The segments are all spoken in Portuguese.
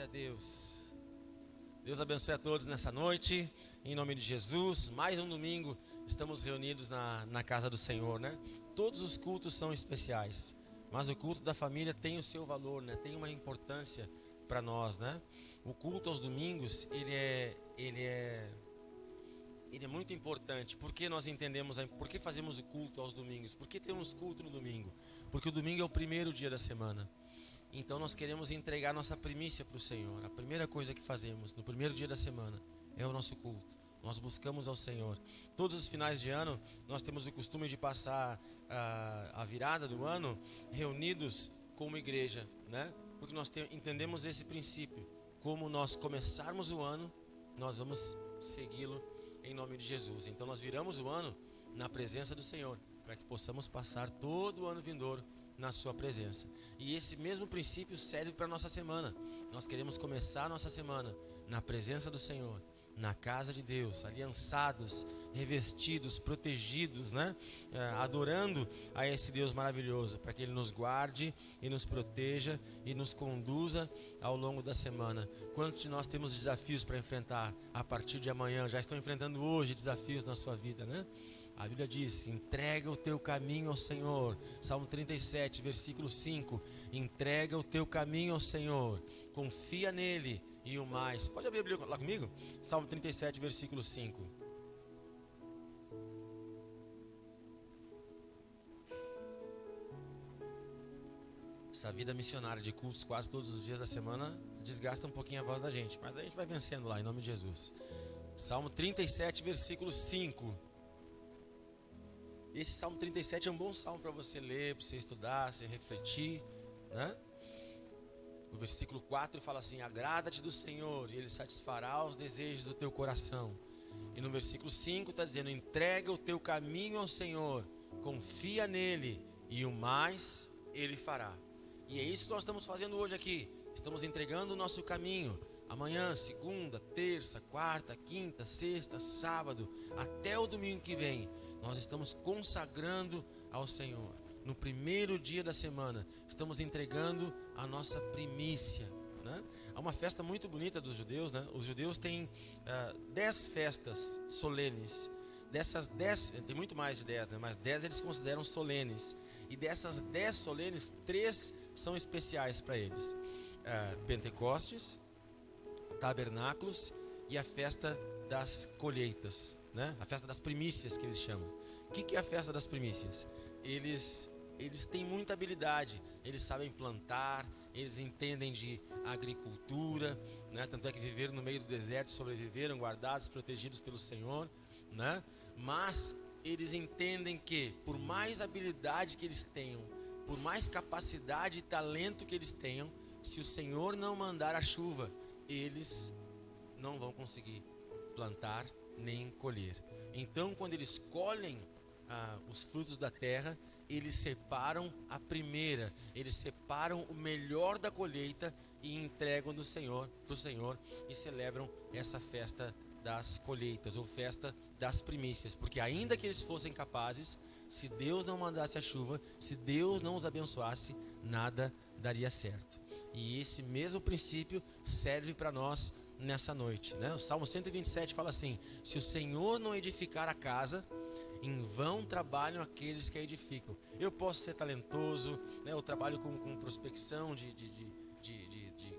a Deus. Deus abençoe a todos nessa noite, em nome de Jesus. Mais um domingo estamos reunidos na casa do Senhor, né? Todos os cultos são especiais, mas o culto da família tem o seu valor, né? Tem uma importância para nós, né? O culto aos domingos, ele é muito importante. Por que nós entendemos, por que fazemos o culto aos domingos? Por que temos culto no domingo? Porque o domingo é o primeiro dia da semana. Então nós queremos entregar nossa primícia para o Senhor. A primeira coisa que fazemos no primeiro dia da semana é o nosso culto. Nós buscamos ao Senhor. Todos os finais de ano nós temos o costume de passar a virada do ano reunidos como igreja, né? Porque nós entendemos esse princípio. Como nós começarmos o ano, nós vamos segui-lo em nome de Jesus. Então nós viramos o ano na presença do Senhor, para que possamos passar todo o ano vindouro na sua presença. E esse mesmo princípio serve para a nossa semana. Nós queremos começar a nossa semana na presença do Senhor, na casa de Deus, aliançados, revestidos, protegidos, né? Adorando a esse Deus maravilhoso, para que Ele nos guarde e nos proteja e nos conduza ao longo da semana. Quantos de nós temos desafios para enfrentar a partir de amanhã? Já estão enfrentando hoje desafios na sua vida, né? A Bíblia diz: entrega o teu caminho ao Senhor. Salmo 37, versículo 5. Entrega o teu caminho ao Senhor, confia nele e o mais. Pode abrir a Bíblia lá comigo? Salmo 37, versículo 5. Essa vida missionária de cultos quase todos os dias da semana desgasta um pouquinho a voz da gente, mas a gente vai vencendo lá, em nome de Jesus. Salmo 37, versículo 5. Esse Salmo 37 é um bom salmo para você ler, para você estudar, você refletir, né? O versículo 4 fala assim: agrada-te do Senhor e Ele satisfará os desejos do teu coração. E no versículo 5 está dizendo: entrega o teu caminho ao Senhor, confia nele e o mais Ele fará. E é isso que nós estamos fazendo hoje aqui. Estamos entregando o nosso caminho. Amanhã, segunda, terça, quarta, quinta, sexta, sábado, até o domingo que vem, nós estamos consagrando ao Senhor. No primeiro dia da semana, estamos entregando a nossa primícia, né? Há uma festa muito bonita dos judeus, né? Os judeus têm 10 festas solenes. Dessas 10, tem muito mais de 10, né? Mas 10 eles consideram solenes. E dessas 10 solenes, 3 são especiais para eles: Pentecostes, Tabernáculos e a festa das colheitas, né? A festa das primícias que eles chamam. O que é a festa das primícias? Eles têm muita habilidade, eles sabem plantar, eles entendem de agricultura, né? Tanto é que viveram no meio do deserto, sobreviveram, guardados, protegidos pelo Senhor, né? Mas eles entendem que, por mais habilidade que eles tenham, por mais capacidade e talento que eles tenham, se o Senhor não mandar a chuva, eles não vão conseguir plantar nem colher. Então, quando eles colhem os frutos da terra, eles separam a primeira, eles separam o melhor da colheita e entregam do Senhor para o Senhor e celebram essa festa das colheitas, ou festa das primícias, porque ainda que eles fossem capazes, se Deus não mandasse a chuva, se Deus não os abençoasse, nada daria certo. E esse mesmo princípio serve para nós nessa noite, né? O Salmo 127 fala assim: se o Senhor não edificar a casa, em vão trabalham aqueles que a edificam. Eu posso ser talentoso, né? Eu trabalho com prospecção de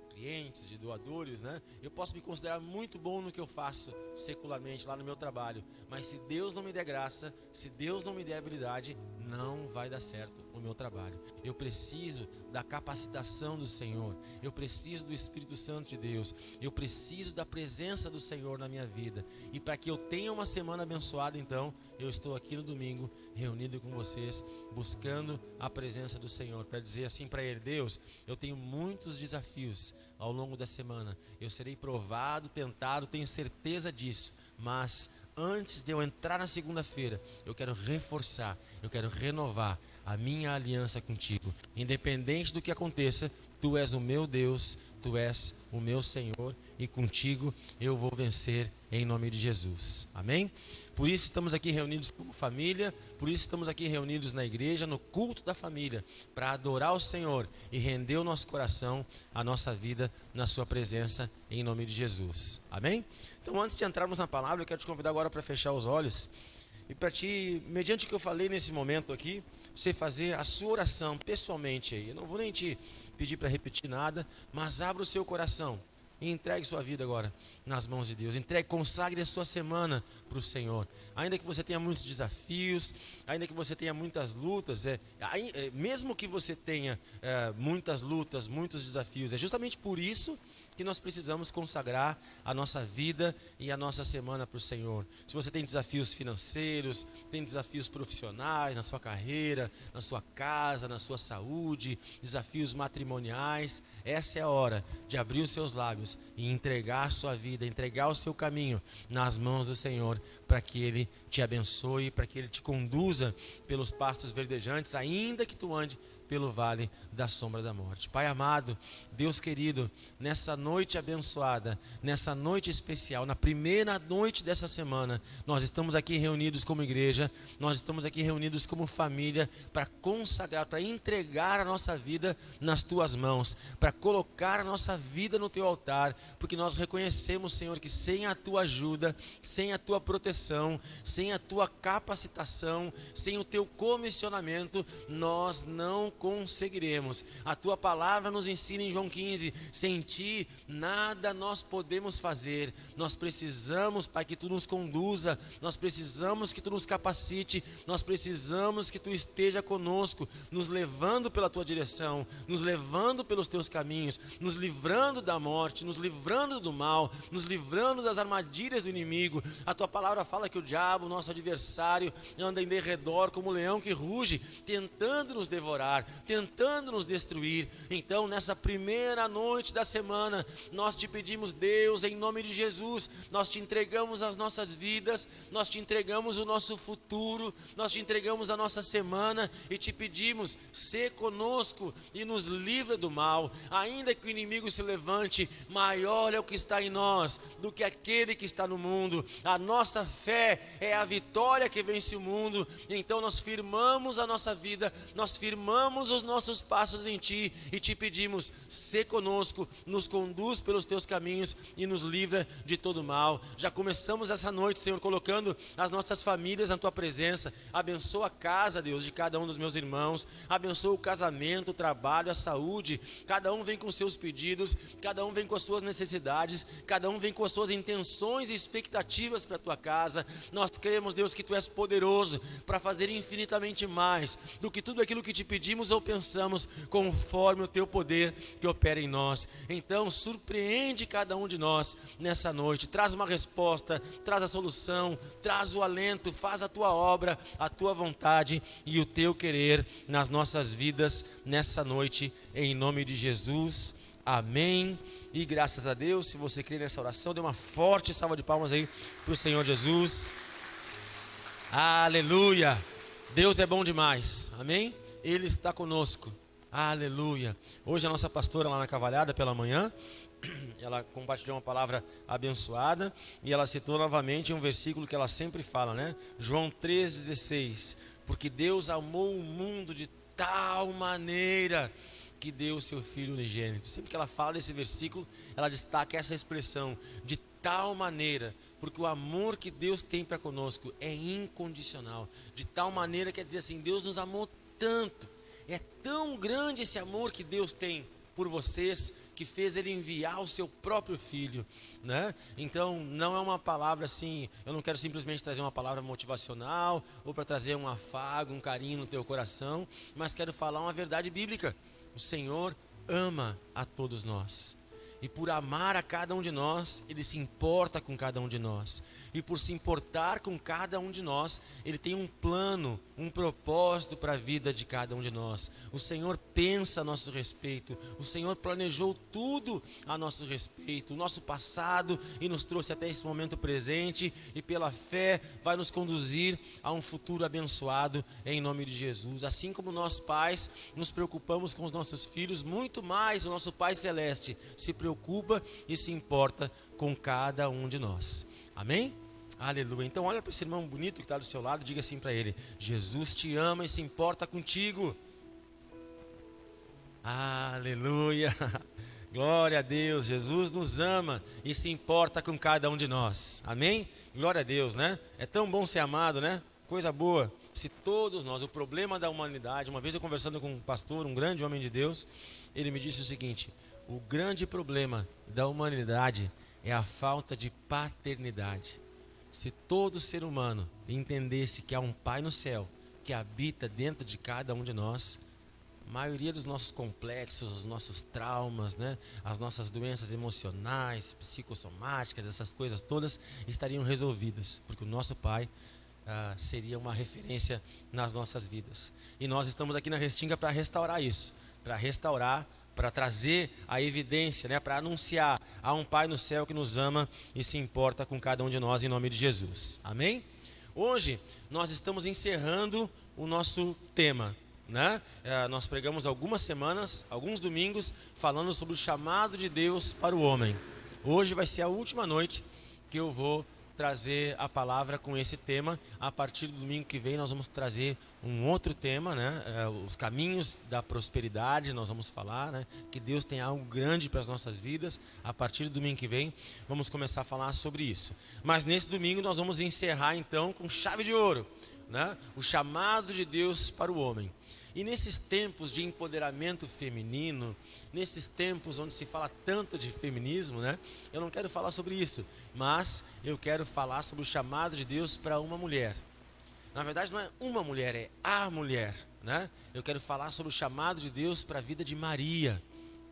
clientes, de doadores, né? Eu posso me considerar muito bom no que eu faço secularmente lá no meu trabalho, mas se Deus não me der graça, se Deus não me der habilidade, não vai dar certo o meu trabalho. Eu preciso da capacitação do Senhor, eu preciso do Espírito Santo de Deus, eu preciso da presença do Senhor na minha vida. E para que eu tenha uma semana abençoada, então, eu estou aqui no domingo reunido com vocês, buscando a presença do Senhor, para dizer assim para Ele: Deus, eu tenho muitos desafios ao longo da semana, eu serei provado, tentado, tenho certeza disso, mas antes de eu entrar na segunda-feira, eu quero reforçar, eu quero renovar a minha aliança contigo. Independente do que aconteça, Tu és o meu Deus, Tu és o meu Senhor, e contigo eu vou vencer em nome de Jesus. Amém? Por isso estamos aqui reunidos como família, por isso estamos aqui reunidos na igreja, no culto da família, para adorar o Senhor e render o nosso coração, a nossa vida na sua presença, em nome de Jesus. Amém? Então, antes de entrarmos na palavra, eu quero te convidar agora para fechar os olhos e para ti, mediante o que eu falei nesse momento aqui, você fazer a sua oração pessoalmente aí. Eu não vou nem te pedir para repetir nada, mas abra o seu coração e entregue sua vida agora nas mãos de Deus. Entregue, consagre a sua semana para o Senhor. Ainda que você tenha muitos desafios, ainda que você tenha muitas lutas, mesmo que você tenha muitas lutas, muitos desafios, é justamente por isso que nós precisamos consagrar a nossa vida e a nossa semana para o Senhor. Se você tem desafios financeiros, tem desafios profissionais na sua carreira, na sua casa, na sua saúde, desafios matrimoniais, essa é a hora de abrir os seus lábios e entregar a sua vida, entregar o seu caminho nas mãos do Senhor, para que Ele te abençoe, para que Ele te conduza pelos pastos verdejantes, ainda que tu ande pelo vale da sombra da morte. Pai amado, Deus querido, nessa noite abençoada, nessa noite especial, na primeira noite dessa semana, nós estamos aqui reunidos como igreja, nós estamos aqui reunidos como família, para consagrar, para entregar a nossa vida nas tuas mãos, para colocar a nossa vida no teu altar, porque nós reconhecemos, Senhor, que sem a tua ajuda, sem a tua proteção, sem a tua capacitação, sem o teu comissionamento, nós não conseguiremos. A tua palavra nos ensina em João 15, sem ti nada nós podemos fazer. Nós precisamos, Pai, que tu nos conduza, nós precisamos que tu nos capacite, nós precisamos que tu esteja conosco, nos levando pela tua direção, nos levando pelos teus caminhos, nos livrando da morte, nos livrando do mal, nos livrando das armadilhas do inimigo. A tua palavra fala que o diabo, nosso adversário, anda em derredor como um leão que ruge, tentando nos devorar, tentando nos destruir. Então, nessa primeira noite da semana, nós te pedimos, Deus, em nome de Jesus, nós te entregamos as nossas vidas, nós te entregamos o nosso futuro, nós te entregamos a nossa semana e te pedimos, sê conosco e nos livra do mal. Ainda que o inimigo se levante, maior é o que está em nós do que aquele que está no mundo. A nossa fé é a vitória que vence o mundo. Então nós firmamos a nossa vida, nós firmamos os nossos passos em ti e te pedimos, sê conosco, nos conduz pelos teus caminhos e nos livra de todo mal. Já começamos essa noite, Senhor, colocando as nossas famílias na tua presença. Abençoa a casa, Deus, de cada um dos meus irmãos, abençoa o casamento, o trabalho, a saúde. Cada um vem com seus pedidos, cada um vem com as suas necessidades, cada um vem com as suas intenções e expectativas para a tua casa. Nós cremos, Deus, que tu és poderoso para fazer infinitamente mais do que tudo aquilo que te pedimos ou pensamos, conforme o teu poder que opera em nós. Então surpreende cada um de nós nessa noite, traz uma resposta, traz a solução, traz o alento, faz a tua obra, a tua vontade e o teu querer nas nossas vidas nessa noite, em nome de Jesus, amém e graças a Deus. Se você crê nessa oração, dê uma forte salva de palmas aí para o Senhor Jesus. Aleluia, Deus é bom demais, amém? Ele está conosco, aleluia. Hoje a nossa pastora lá na Cavalhada pela manhã, ela compartilhou uma palavra abençoada e ela citou novamente um versículo que ela sempre fala, né? João 3,16, porque Deus amou o mundo de tal maneira que deu o seu Filho unigênito. Sempre que ela fala desse versículo, ela destaca essa expressão, de tal maneira, porque o amor que Deus tem para conosco é incondicional. De tal maneira quer dizer assim, Deus nos amou tanto, é tão grande esse amor que Deus tem por vocês, que fez Ele enviar o seu próprio Filho, né? Então não é uma palavra assim, eu não quero simplesmente trazer uma palavra motivacional, ou para trazer um afago, um carinho no teu coração, mas quero falar uma verdade bíblica. O Senhor ama a todos nós. E por amar a cada um de nós, Ele se importa com cada um de nós. E por se importar com cada um de nós, Ele tem um plano, um propósito para a vida de cada um de nós. O Senhor pensa a nosso respeito. O Senhor planejou tudo a nosso respeito. O nosso passado e nos trouxe até esse momento presente. E pela fé vai nos conduzir a um futuro abençoado em nome de Jesus. Assim como nós pais nos preocupamos com os nossos filhos, muito mais o nosso Pai Celeste se preocupa e se importa com cada um de nós. Amém? Aleluia. Então olha para esse irmão bonito que está do seu lado e diga assim para ele: Jesus te ama e se importa contigo. Aleluia. Glória a Deus. Jesus nos ama e se importa com cada um de nós. Amém? Glória a Deus, né? É tão bom ser amado, né? Coisa boa. Se todos nós, o problema da humanidade, uma vez eu conversando com um pastor, um grande homem de Deus, ele me disse o seguinte: o grande problema da humanidade é a falta de paternidade. Se todo ser humano entendesse que há um Pai no céu que habita dentro de cada um de nós, a maioria dos nossos complexos, os nossos traumas, né, as nossas doenças emocionais, psicossomáticas, essas coisas todas estariam resolvidas, porque o nosso Pai seria uma referência nas nossas vidas. E nós estamos aqui na Restinga para restaurar isso, para trazer a evidência, né, para anunciar a um Pai no céu que nos ama e se importa com cada um de nós em nome de Jesus. Amém? Hoje nós estamos encerrando o nosso tema, né? Nós pregamos algumas semanas, alguns domingos, falando sobre o chamado de Deus para o homem. Hoje vai ser a última noite que eu vou trazer a palavra com esse tema. A partir do domingo que vem nós vamos trazer um outro tema, né? Os caminhos da prosperidade, nós vamos falar, né? Que Deus tem algo grande para as nossas vidas. A partir do domingo que vem vamos começar a falar sobre isso. Mas nesse domingo nós vamos encerrar então com chave de ouro, né? O chamado de Deus para o homem. E nesses tempos de empoderamento feminino, nesses tempos onde se fala tanto de feminismo, né? Eu não quero falar sobre isso, mas eu quero falar sobre o chamado de Deus para uma mulher. Na verdade não é uma mulher, é a mulher, né? Eu quero falar sobre o chamado de Deus para a vida de Maria,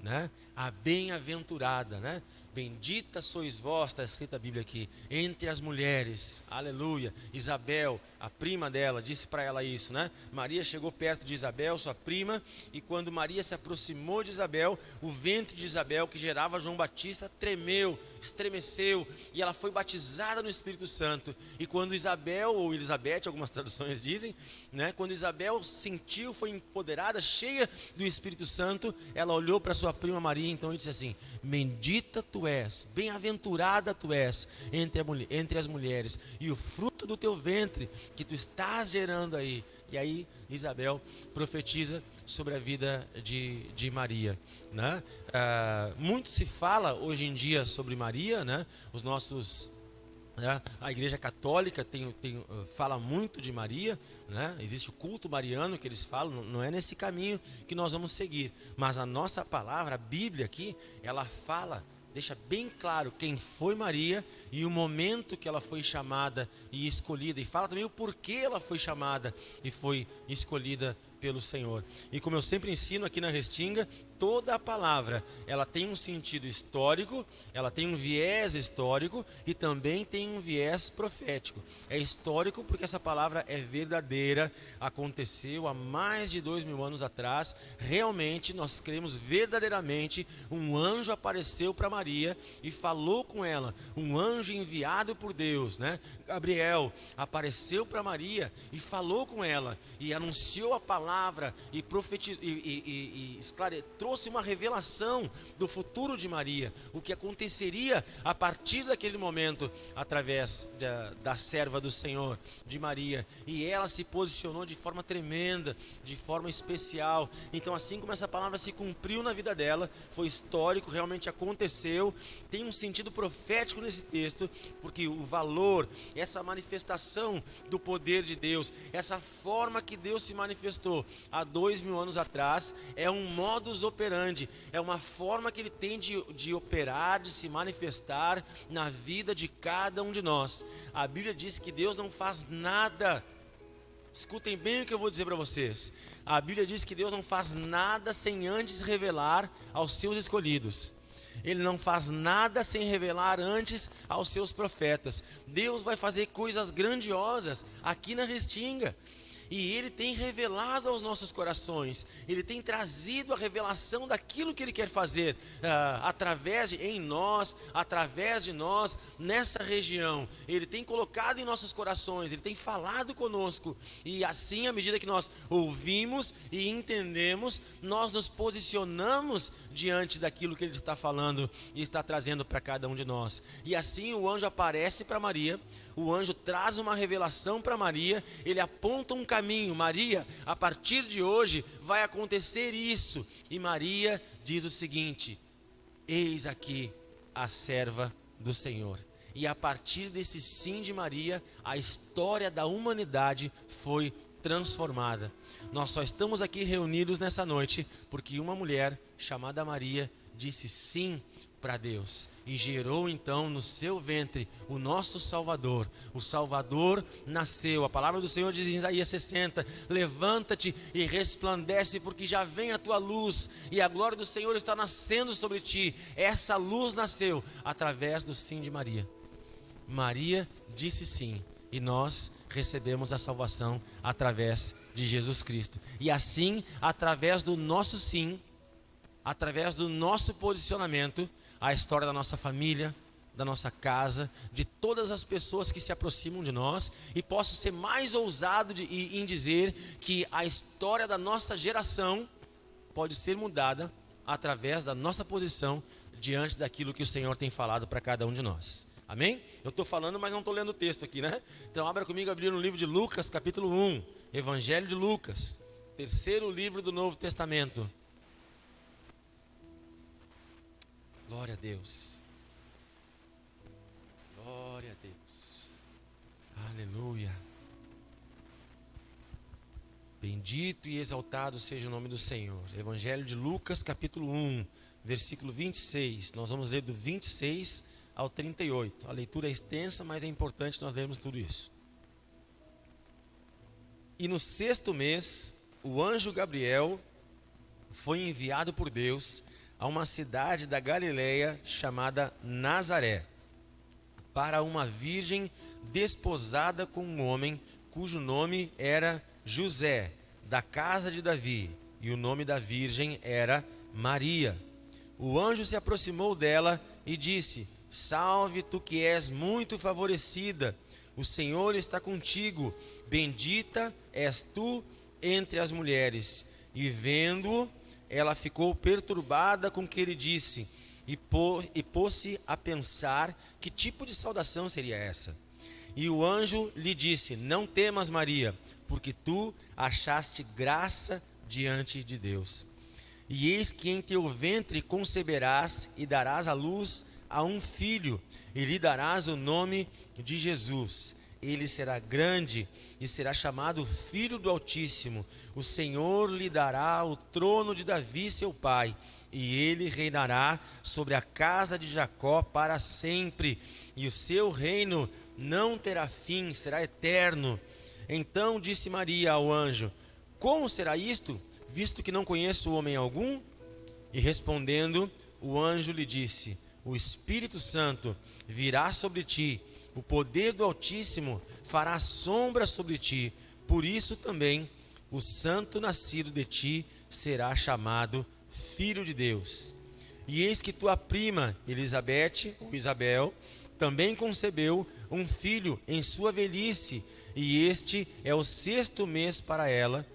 né? A bem-aventurada, né? Bendita sois vós, está escrita a Bíblia aqui, entre as mulheres, aleluia. Isabel, a prima dela, disse para ela isso, né? Maria chegou perto de Isabel, sua prima, e quando Maria se aproximou de Isabel, o ventre de Isabel, que gerava João Batista, tremeu, estremeceu, e ela foi batizada no Espírito Santo. E quando Isabel, ou Elizabeth, algumas traduções dizem, né? Quando Isabel sentiu, foi empoderada, cheia do Espírito Santo, ela olhou para sua prima Maria, então e disse assim: bendita tu és, bem-aventurada tu és entre as mulheres, e o fruto do teu ventre que tu estás gerando aí. E aí Isabel profetiza sobre a vida de Maria, né? Muito se fala hoje em dia sobre Maria, né? Os nossos, né? A Igreja Católica fala muito de Maria, né? Existe o culto mariano que eles falam, não é nesse caminho que nós vamos seguir, mas a nossa palavra, a Bíblia aqui, ela fala, deixa bem claro quem foi Maria e o momento que ela foi chamada e escolhida. E fala também o porquê ela foi chamada e foi escolhida pelo Senhor. E como eu sempre ensino aqui na Restinga, toda a palavra, ela tem um sentido histórico, ela tem um viés histórico e também tem um viés profético. É histórico porque essa palavra é verdadeira, aconteceu há mais de 2000 anos atrás. Realmente, nós cremos verdadeiramente, um anjo apareceu para Maria e falou com ela, um anjo enviado por Deus, né? Gabriel apareceu para Maria e falou com ela e anunciou a palavra e profetizou e trouxe uma revelação do futuro de Maria, o que aconteceria a partir daquele momento através da serva do Senhor, de Maria. E ela se posicionou de forma tremenda, de forma especial. Então, assim como essa palavra se cumpriu na vida dela, foi histórico, realmente aconteceu. Tem um sentido profético nesse texto, porque o valor, essa manifestação do poder de Deus, essa forma que Deus se manifestou há 2000 anos atrás, é um modus operandi, é uma forma que Ele tem de operar, de se manifestar na vida de cada um de nós. A Bíblia diz que Deus não faz nada, escutem bem o que eu vou dizer para vocês. A Bíblia diz que Deus não faz nada sem antes revelar aos seus escolhidos. Ele não faz nada sem revelar antes aos seus profetas. Deus vai fazer coisas grandiosas aqui na Restinga. E Ele tem revelado aos nossos corações. Ele tem trazido a revelação daquilo que Ele quer fazer em nós, através de nós, nessa região. Ele tem colocado em nossos corações, Ele tem falado conosco. E assim, à medida que nós ouvimos e entendemos, nós nos posicionamos diante daquilo que Ele está falando e está trazendo para cada um de nós. E assim o anjo aparece para Maria. O anjo traz uma revelação para Maria, ele aponta um caminho. Maria, a partir de hoje vai acontecer isso. E Maria diz o seguinte: eis aqui a serva do Senhor. E a partir desse sim de Maria, a história da humanidade foi transformada. Nós só estamos aqui reunidos nessa noite porque uma mulher chamada Maria disse sim para Deus e gerou então no seu ventre o nosso Salvador. O Salvador nasceu. A palavra do Senhor diz em Isaías 60: levanta-te e resplandece, porque já vem a tua luz e a glória do Senhor está nascendo sobre ti. Essa luz nasceu através do sim de Maria. Maria disse sim e nós recebemos a salvação através de Jesus Cristo. E assim, através do nosso sim, através do nosso posicionamento, a história da nossa família, da nossa casa, de todas as pessoas que se aproximam de nós. E posso ser mais ousado em dizer que a história da nossa geração pode ser mudada através da nossa posição diante daquilo que o Senhor tem falado para cada um de nós. Amém? Eu estou falando, mas não estou lendo o texto aqui, né? Então abra comigo, abrir no livro de Lucas, capítulo 1, Evangelho de Lucas, terceiro livro do Novo Testamento. Glória a Deus. Glória a Deus. Aleluia. Bendito e exaltado seja o nome do Senhor. Evangelho de Lucas, capítulo 1, versículo 26. Nós vamos ler do 26 ao 38. A leitura é extensa, mas é importante nós lermos tudo isso. E no 6º mês, o anjo Gabriel foi enviado por Deus a uma cidade da Galileia chamada Nazaré, para uma virgem desposada com um homem cujo nome era José, da casa de Davi, e o nome da virgem era Maria. O anjo se aproximou dela e disse: salve, tu que és muito favorecida, o Senhor está contigo, bendita és tu entre as mulheres. E vendo-o, ela ficou perturbada com o que ele disse e pôs-se a pensar que tipo de saudação seria essa. E o anjo lhe disse: não temas, Maria, porque tu achaste graça diante de Deus. E eis que em teu ventre conceberás e darás à luz a um filho, e lhe darás o nome de Jesus. Ele será grande e será chamado Filho do Altíssimo. O Senhor lhe dará o trono de Davi, seu pai, e ele reinará sobre a casa de Jacó para sempre, e o seu reino não terá fim, será eterno. Então disse Maria ao anjo: como será isto, visto que não conheço homem algum? E respondendo, o anjo lhe disse: o Espírito Santo virá sobre ti, o poder do Altíssimo fará sombra sobre ti, por isso também o santo nascido de ti será chamado Filho de Deus. E eis que tua prima Elizabeth, ou Isabel, também concebeu um filho em sua velhice, e este é o 6º mês para ela,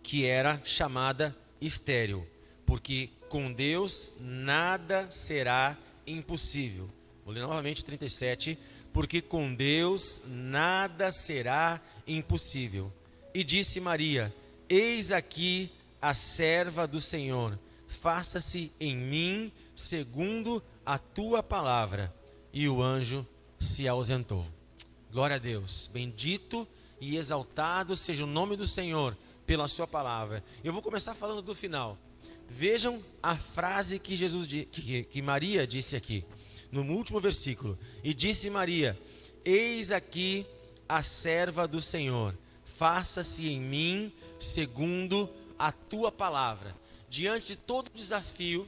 que era chamada estéril, porque com Deus nada será impossível. Vou ler novamente 37. Porque com Deus nada será impossível. E disse Maria: eis aqui a serva do Senhor, faça-se em mim segundo a tua palavra. E o anjo se ausentou. Glória a Deus. Bendito e exaltado seja o nome do Senhor pela sua palavra. Eu vou começar falando do final. Vejam a frase que Maria disse aqui, no último versículo. E disse Maria: eis aqui a serva do Senhor, faça-se em mim segundo a tua palavra. Diante de todo desafio,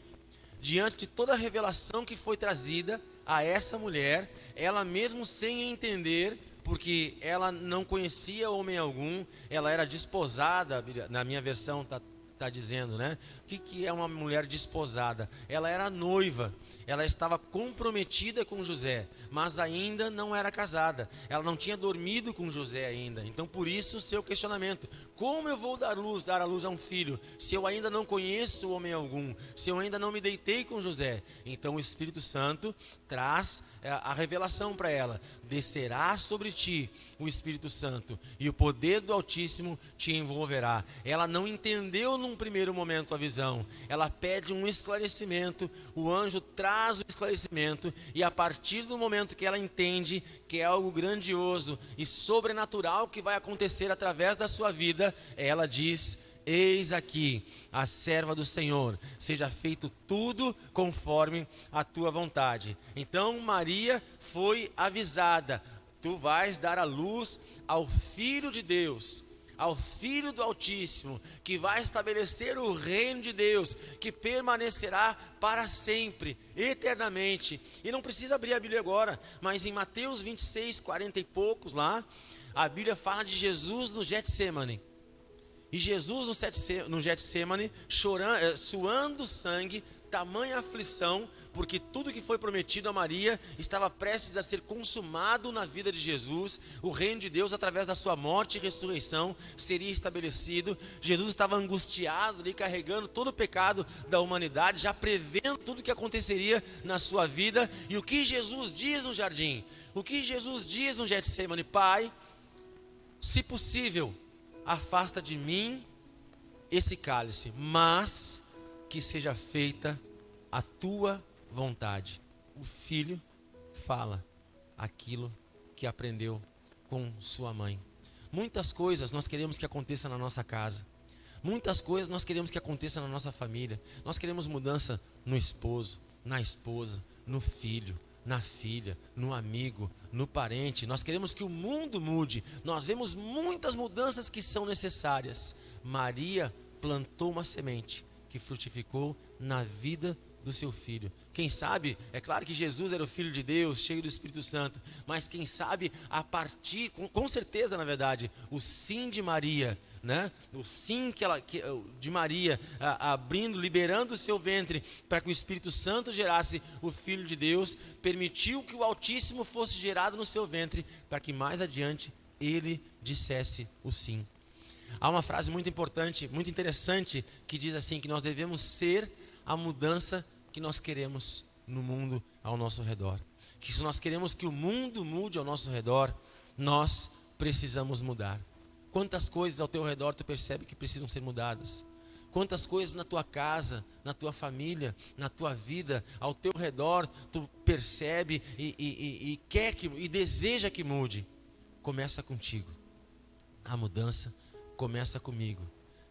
diante de toda a revelação que foi trazida a essa mulher, ela mesmo sem entender, porque ela não conhecia homem algum, ela era desposada, na minha versão está dizendo, né? O que é uma mulher desposada? Ela era noiva, ela estava comprometida com José, mas ainda não era casada, ela não tinha dormido com José ainda. Então por isso o seu questionamento: como eu vou dar à luz a um filho, se eu ainda não conheço homem algum, se eu ainda não me deitei com José? Então o Espírito Santo traz a revelação para ela: descerá sobre ti o Espírito Santo, e o poder do Altíssimo te envolverá. Ela não entendeu num primeiro momento a visão, ela pede um esclarecimento, o anjo traz o esclarecimento, e a partir do momento que ela entende que é algo grandioso e sobrenatural que vai acontecer através da sua vida, ela diz: eis aqui a serva do Senhor, seja feito tudo conforme a tua vontade. Então Maria foi avisada: tu vais dar à luz ao Filho de Deus, ao Filho do Altíssimo, que vai estabelecer o reino de Deus, que permanecerá para sempre, eternamente. E não precisa abrir a Bíblia agora, mas em Mateus 26, 40 e poucos lá, a Bíblia fala de Jesus no Getsemane. E Jesus no Getsemane, chorando, suando sangue, tamanha aflição, porque tudo que foi prometido a Maria estava prestes a ser consumado na vida de Jesus. O reino de Deus, através da sua morte e ressurreição, seria estabelecido. Jesus estava angustiado ali, carregando todo o pecado da humanidade, já prevendo tudo que aconteceria na sua vida. E o que Jesus diz no jardim? O que Jesus diz no Getsemane? Pai, se possível, afasta de mim esse cálice, mas que seja feita a tua vontade. O filho fala aquilo que aprendeu com sua mãe. Muitas coisas nós queremos que aconteça na nossa casa. Muitas coisas nós queremos que aconteça na nossa família. Nós queremos mudança no esposo, na esposa, no filho, na filha, no amigo, no parente. Nós queremos que o mundo mude. Nós vemos muitas mudanças que são necessárias. Maria plantou uma semente que frutificou na vida do seu filho. Quem sabe, é claro que Jesus era o Filho de Deus, cheio do Espírito Santo, mas quem sabe a partir, com certeza na verdade, o sim de Maria, né? O sim de Maria, abrindo, liberando o seu ventre para que o Espírito Santo gerasse o Filho de Deus, permitiu que o Altíssimo fosse gerado no seu ventre, para que mais adiante ele dissesse o sim. Há uma frase muito importante, muito interessante, que diz assim, que nós devemos ser a mudança que nós queremos no mundo ao nosso redor. Que se nós queremos que o mundo mude ao nosso redor, nós precisamos mudar. Quantas coisas ao teu redor tu percebe que precisam ser mudadas? Quantas coisas na tua casa, na tua família, na tua vida, ao teu redor, tu percebe e quer e deseja que mude? Começa contigo. A mudança começa comigo.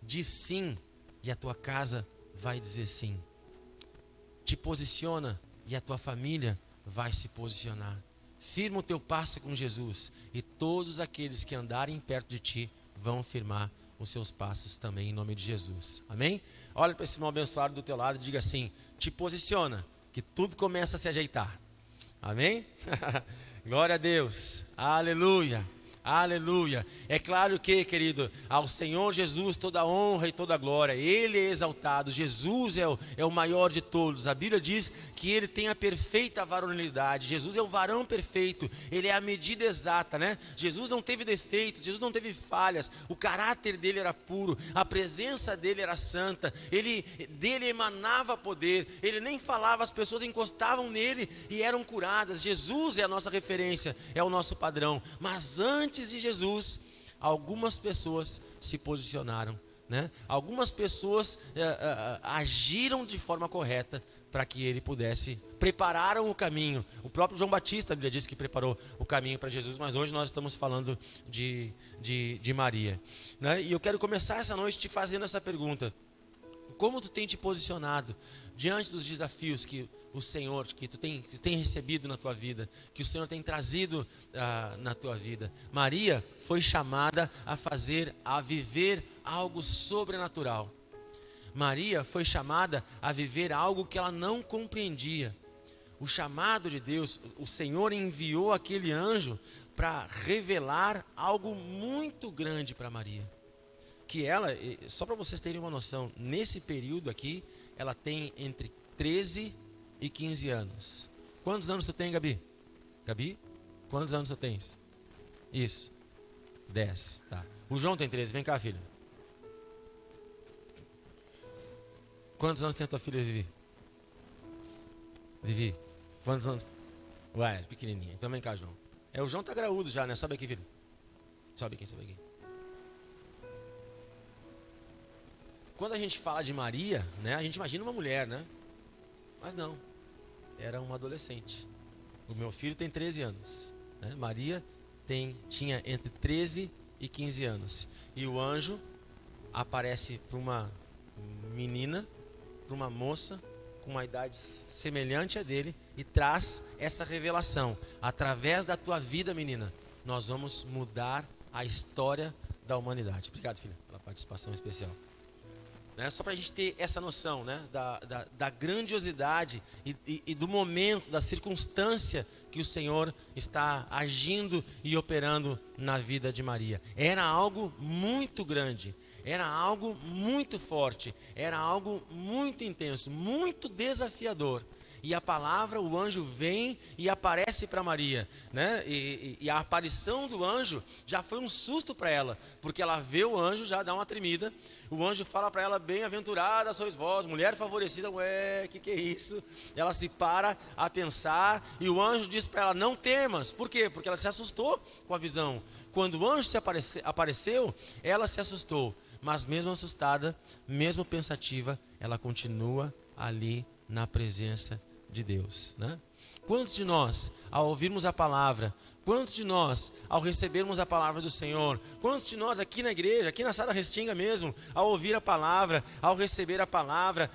Diz sim e a tua casa vai dizer sim. Te posiciona e a tua família vai se posicionar. Firma o teu passo com Jesus, e todos aqueles que andarem perto de ti vão firmar os seus passos também, em nome de Jesus. Amém? Olha para esse irmão abençoado do teu lado e diga assim: te posiciona, que tudo começa a se ajeitar. Amém? Glória a Deus. Aleluia. Aleluia. É claro que, querido, ao Senhor Jesus toda a honra e toda a glória. Ele é exaltado. Jesus é o maior de todos. A Bíblia diz que ele tem a perfeita varonilidade. Jesus é o varão perfeito. Ele é a medida exata, né? Jesus não teve defeitos, Jesus não teve falhas. O caráter dele era puro, a presença dele era santa. Dele emanava poder. Ele nem falava, as pessoas encostavam nele e eram curadas. Jesus é a nossa referência, é o nosso padrão. Mas antes de Jesus, algumas pessoas se posicionaram, né? Algumas pessoas agiram de forma correta para que ele pudesse, prepararam o caminho. O próprio João Batista, a Bíblia diz que preparou o caminho para Jesus, mas hoje nós estamos falando de Maria, né? E eu quero começar essa noite te fazendo essa pergunta: como tu tem te posicionado diante dos desafios que o Senhor, que tu tem recebido na tua vida, que o Senhor tem trazido na tua vida? Maria foi chamada a viver algo sobrenatural. Maria foi chamada a viver algo que ela não compreendia. O chamado de Deus, o Senhor enviou aquele anjo para revelar algo muito grande para Maria. Que ela, só para vocês terem uma noção, nesse período aqui, ela tem entre 13 e 15 anos. Quantos anos tu tem, Gabi? Gabi, quantos anos tu tens? Isso, 10, tá. O João tem 13, vem cá, filho. Quantos anos tem a tua filha, Vivi? Vivi, quantos anos? Ué, pequenininha, então vem cá, João. O João tá graúdo já, né? Sobe aqui, filho. Sobe aqui, sobe aqui. Quando a gente fala de Maria, né, a gente imagina uma mulher, né? Mas não, era uma adolescente. O meu filho tem 13 anos, né? Maria tinha entre 13 e 15 anos. E o anjo aparece para uma menina, para uma moça com uma idade semelhante a dele e traz essa revelação. Através da tua vida, menina, nós vamos mudar a história da humanidade. Obrigado, filha, pela participação especial. Né? Só para a gente ter essa noção, né? da grandiosidade e do momento, da circunstância que o Senhor está agindo e operando na vida de Maria. Era algo muito grande, era algo muito forte, era algo muito intenso, muito desafiador. E a palavra, o anjo vem e aparece para Maria, né? E a aparição do anjo já foi um susto para ela, porque ela vê o anjo, já dá uma tremida. O anjo fala para ela: bem-aventurada sois vós, mulher favorecida. Ué, que é isso? Ela se para a pensar e o anjo diz para ela: não temas. Por quê? Porque ela se assustou com a visão. Quando o anjo apareceu, ela se assustou, mas mesmo assustada, mesmo pensativa, ela continua ali na presença de Deus, né? Quantos de nós, ao ouvirmos a palavra, quantos de nós, ao recebermos a palavra do Senhor, quantos de nós aqui na igreja, aqui na Sara Restinga mesmo, ao ouvir a palavra, ao receber a palavra,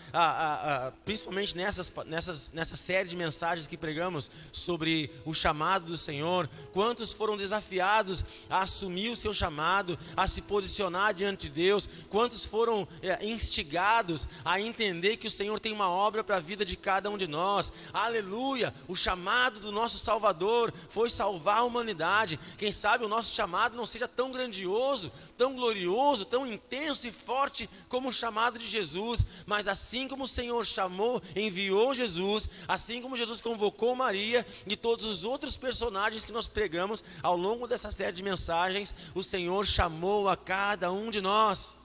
principalmente nessa série de mensagens que pregamos sobre o chamado do Senhor, quantos foram desafiados a assumir o seu chamado, a se posicionar diante de Deus, quantos foram instigados a entender que o Senhor tem uma obra para a vida de cada um de nós. Aleluia! O chamado do nosso Salvador foi salvar a humanidade. Quem sabe o nosso chamado não seja tão grandioso, tão glorioso, tão intenso e forte como o chamado de Jesus, mas assim como o Senhor chamou, enviou Jesus, assim como Jesus convocou Maria e todos os outros personagens que nós pregamos ao longo dessa série de mensagens, o Senhor chamou a cada um de nós.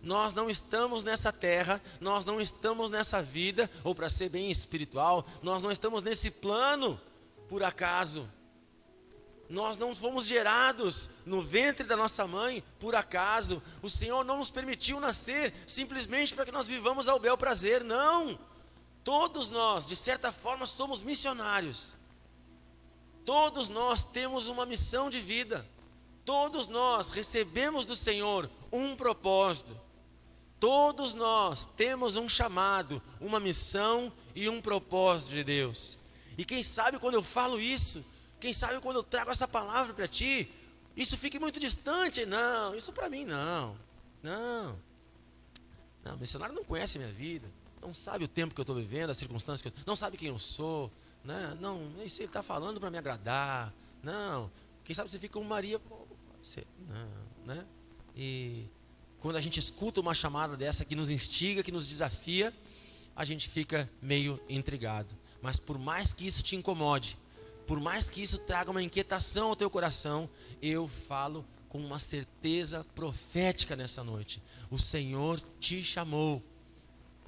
Nós não estamos nessa terra, nós não estamos nessa vida, ou para ser bem espiritual, nós não estamos nesse plano por acaso. Nós não fomos gerados no ventre da nossa mãe por acaso. O Senhor não nos permitiu nascer simplesmente para que nós vivamos ao bel prazer. Não! Todos nós, de certa forma, somos missionários. Todos nós temos uma missão de vida. Todos nós recebemos do Senhor um propósito. Todos nós temos um chamado, uma missão e um propósito de Deus. E quem sabe quando eu falo isso, quem sabe quando eu trago essa palavra para ti, isso fique muito distante. Não, isso para mim não. Não, o missionário não conhece a minha vida, não sabe o tempo que eu estou vivendo, as circunstâncias que eu... não sabe quem eu sou, né? Não, isso ele está falando para me agradar. Não, quem sabe você fica como Maria, pode ser. Não, né? E quando a gente escuta uma chamada dessa que nos instiga, que nos desafia, a gente fica meio intrigado. Mas por mais que isso te incomode, por mais que isso traga uma inquietação ao teu coração, eu falo com uma certeza profética nessa noite. O Senhor te chamou,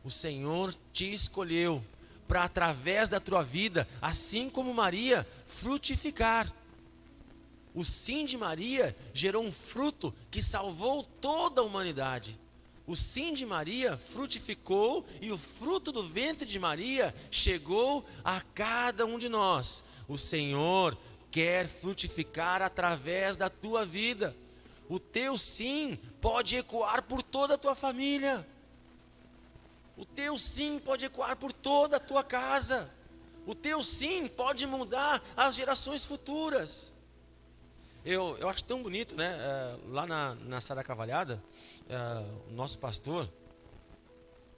o Senhor te escolheu para, através da tua vida, assim como Maria, frutificar. O sim de Maria gerou um fruto que salvou toda a humanidade. O sim de Maria frutificou e o fruto do ventre de Maria chegou a cada um de nós. O Senhor quer frutificar através da tua vida. O teu sim pode ecoar por toda a tua família. O teu sim pode ecoar por toda a tua casa. O teu sim pode mudar as gerações futuras. Eu acho tão bonito, né? Lá na Sara Cavalhada, o nosso pastor,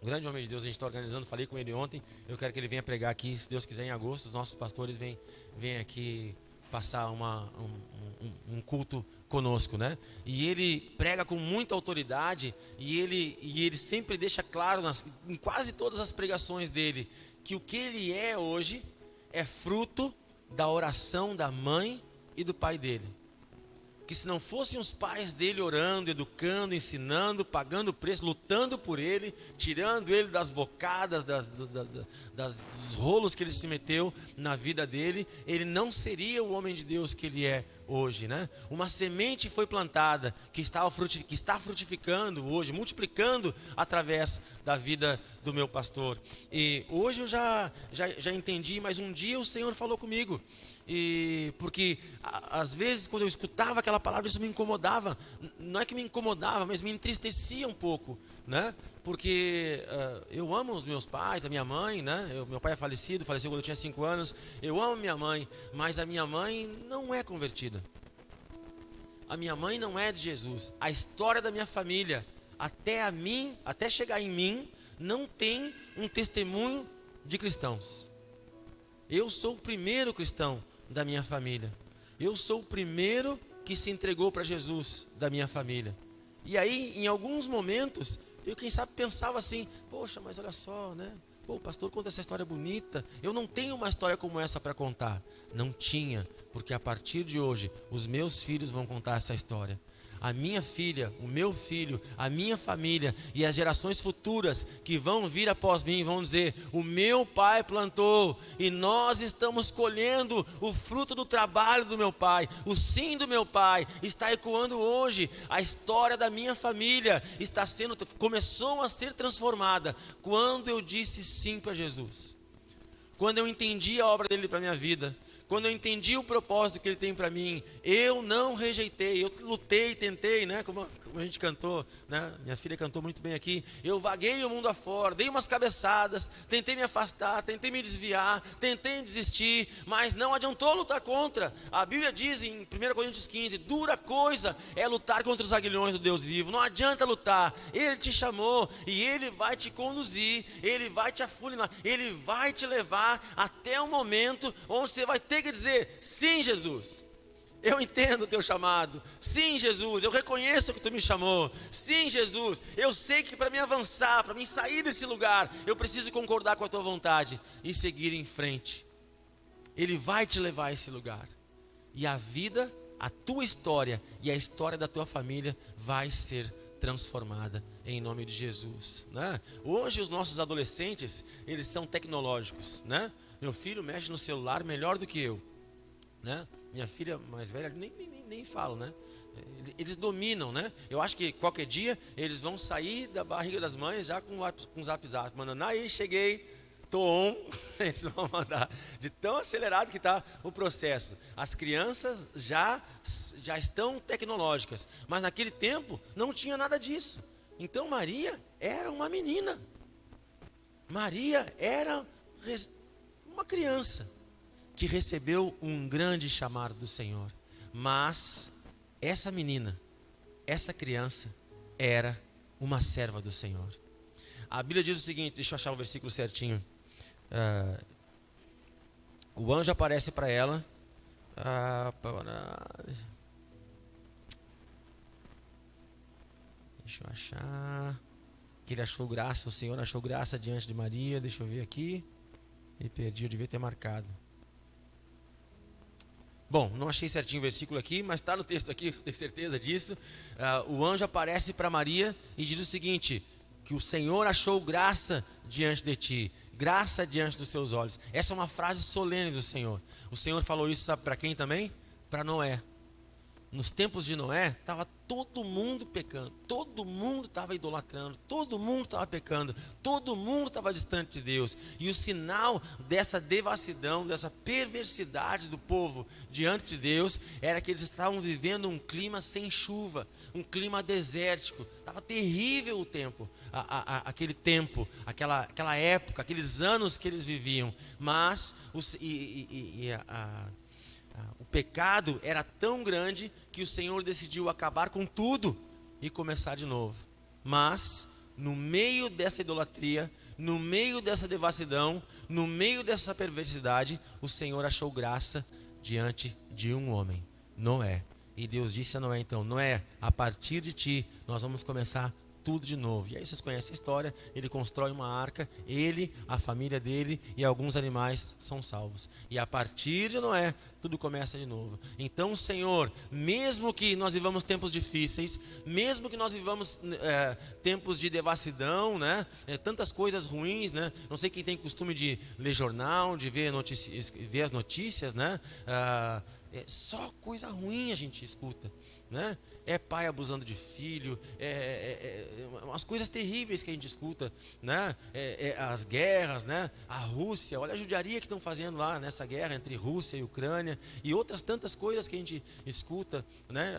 Um grande homem de Deus, a gente está organizando, falei com ele ontem, eu quero que ele venha pregar aqui, se Deus quiser, em agosto. Os nossos pastores vêm aqui passar um culto conosco, né? E ele prega com muita autoridade, e ele sempre deixa claro em quase todas as pregações dele, que o que ele é hoje é fruto da oração da mãe e do pai dele. Que se não fossem os pais dele orando, educando, ensinando, pagando o preço, lutando por ele, tirando ele das bocadas, dos rolos que ele se meteu na vida dele, ele não seria o homem de Deus que ele é hoje, né? Uma semente foi plantada que está frutificando hoje, multiplicando através da vida do meu pastor. E hoje eu já entendi, mas um dia o Senhor falou comigo. E porque às vezes quando eu escutava aquela palavra, isso me incomodava. Não é que me incomodava, mas me entristecia um pouco, né? Porque eu amo os meus pais, a minha mãe, né? Meu pai é faleceu quando eu tinha 5 anos. Eu amo minha mãe, mas a minha mãe não é convertida. A minha mãe não é de Jesus. A história da minha família, até chegar em mim, não tem um testemunho de cristãos. Eu sou o primeiro cristão da minha família. Eu sou o primeiro que se entregou para Jesus da minha família. E aí, em alguns momentos, eu quem sabe pensava assim, poxa, mas olha só, né? Pô, o pastor conta essa história bonita. Eu não tenho uma história como essa para contar. Não tinha, porque a partir de hoje, os meus filhos vão contar essa história. A minha filha, o meu filho, a minha família e as gerações futuras que vão vir após mim vão dizer: o meu pai plantou e nós estamos colhendo o fruto do trabalho do meu pai. O sim do meu pai está ecoando hoje. A história da minha família começou a ser transformada quando eu disse sim para Jesus. Quando eu entendi a obra dele para a minha vida. Quando eu entendi o propósito que ele tem para mim, eu não rejeitei, eu lutei, tentei, né? Como a gente cantou, né? Minha filha cantou muito bem aqui. Eu vaguei o mundo afora, dei umas cabeçadas, tentei me afastar, tentei me desviar, tentei desistir, mas não adiantou lutar contra. A Bíblia diz em 1 Coríntios 15, dura coisa é lutar contra os aguilhões do Deus vivo. Não adianta lutar, Ele te chamou e Ele vai te conduzir, Ele vai te afunilar, Ele vai te levar até o momento onde você vai ter que dizer: sim, Jesus, eu entendo o teu chamado. Sim, Jesus, eu reconheço que tu me chamou. Sim, Jesus, eu sei que para me avançar, para me sair desse lugar, eu preciso concordar com a tua vontade e seguir em frente. Ele vai te levar a esse lugar. E a vida, a tua história e a história da tua família vai ser transformada em nome de Jesus, né? Hoje os nossos adolescentes, eles são tecnológicos, né? Meu filho mexe no celular melhor do que eu, né? Minha filha mais velha nem falo, né? Eles dominam, né? Eu acho que qualquer dia eles vão sair da barriga das mães já com zap, mandando: aí, cheguei, tô on. Eles vão mandar, de tão acelerado que está o processo. As crianças já estão tecnológicas, mas naquele tempo não tinha nada disso. Então Maria era uma menina. Maria era uma criança que recebeu um grande chamado do Senhor. Mas essa menina, essa criança, era uma serva do Senhor. A Bíblia diz o seguinte, deixa eu achar o versículo certinho. O anjo aparece para ela. Deixa eu achar. Que ele achou graça, o Senhor achou graça diante de Maria. Deixa eu ver aqui. Me perdi, eu devia ter marcado. Bom, não achei certinho o versículo aqui, mas está no texto aqui, tenho certeza disso. O anjo aparece para Maria e diz o seguinte: que o Senhor achou graça diante de ti, graça diante dos teus olhos. Essa é uma frase solene do Senhor. O Senhor falou isso, sabe para quem também? Para Noé. Nos tempos de Noé, estava todo mundo pecando, todo mundo estava idolatrando, todo mundo estava pecando, todo mundo estava distante de Deus. E o sinal dessa devassidão, dessa perversidade do povo diante de Deus, era que eles estavam vivendo um clima sem chuva, um clima desértico. Estava terrível o tempo, aquele tempo, aquela época, aqueles anos que eles viviam. Mas o pecado era tão grande que o Senhor decidiu acabar com tudo e começar de novo. Mas no meio dessa idolatria, no meio dessa devassidão, no meio dessa perversidade, o Senhor achou graça diante de um homem, Noé. E Deus disse a Noé então: Noé, a partir de ti nós vamos começar tudo de novo. E aí vocês conhecem a história, ele constrói uma arca, ele, a família dele e alguns animais são salvos. E a partir de Noé, tudo começa de novo. Então o Senhor, mesmo que nós vivamos tempos difíceis, mesmo que nós vivamos tempos de devassidão, né? Tantas coisas ruins, né? Não sei quem tem costume de ler jornal, de ver as notícias, né? Só coisa ruim a gente escuta, né? É pai abusando de filho, umas coisas terríveis que a gente escuta, né? As guerras, né? A Rússia, olha a judiaria que estão fazendo lá nessa guerra entre Rússia e Ucrânia, e outras tantas coisas que a gente escuta, né?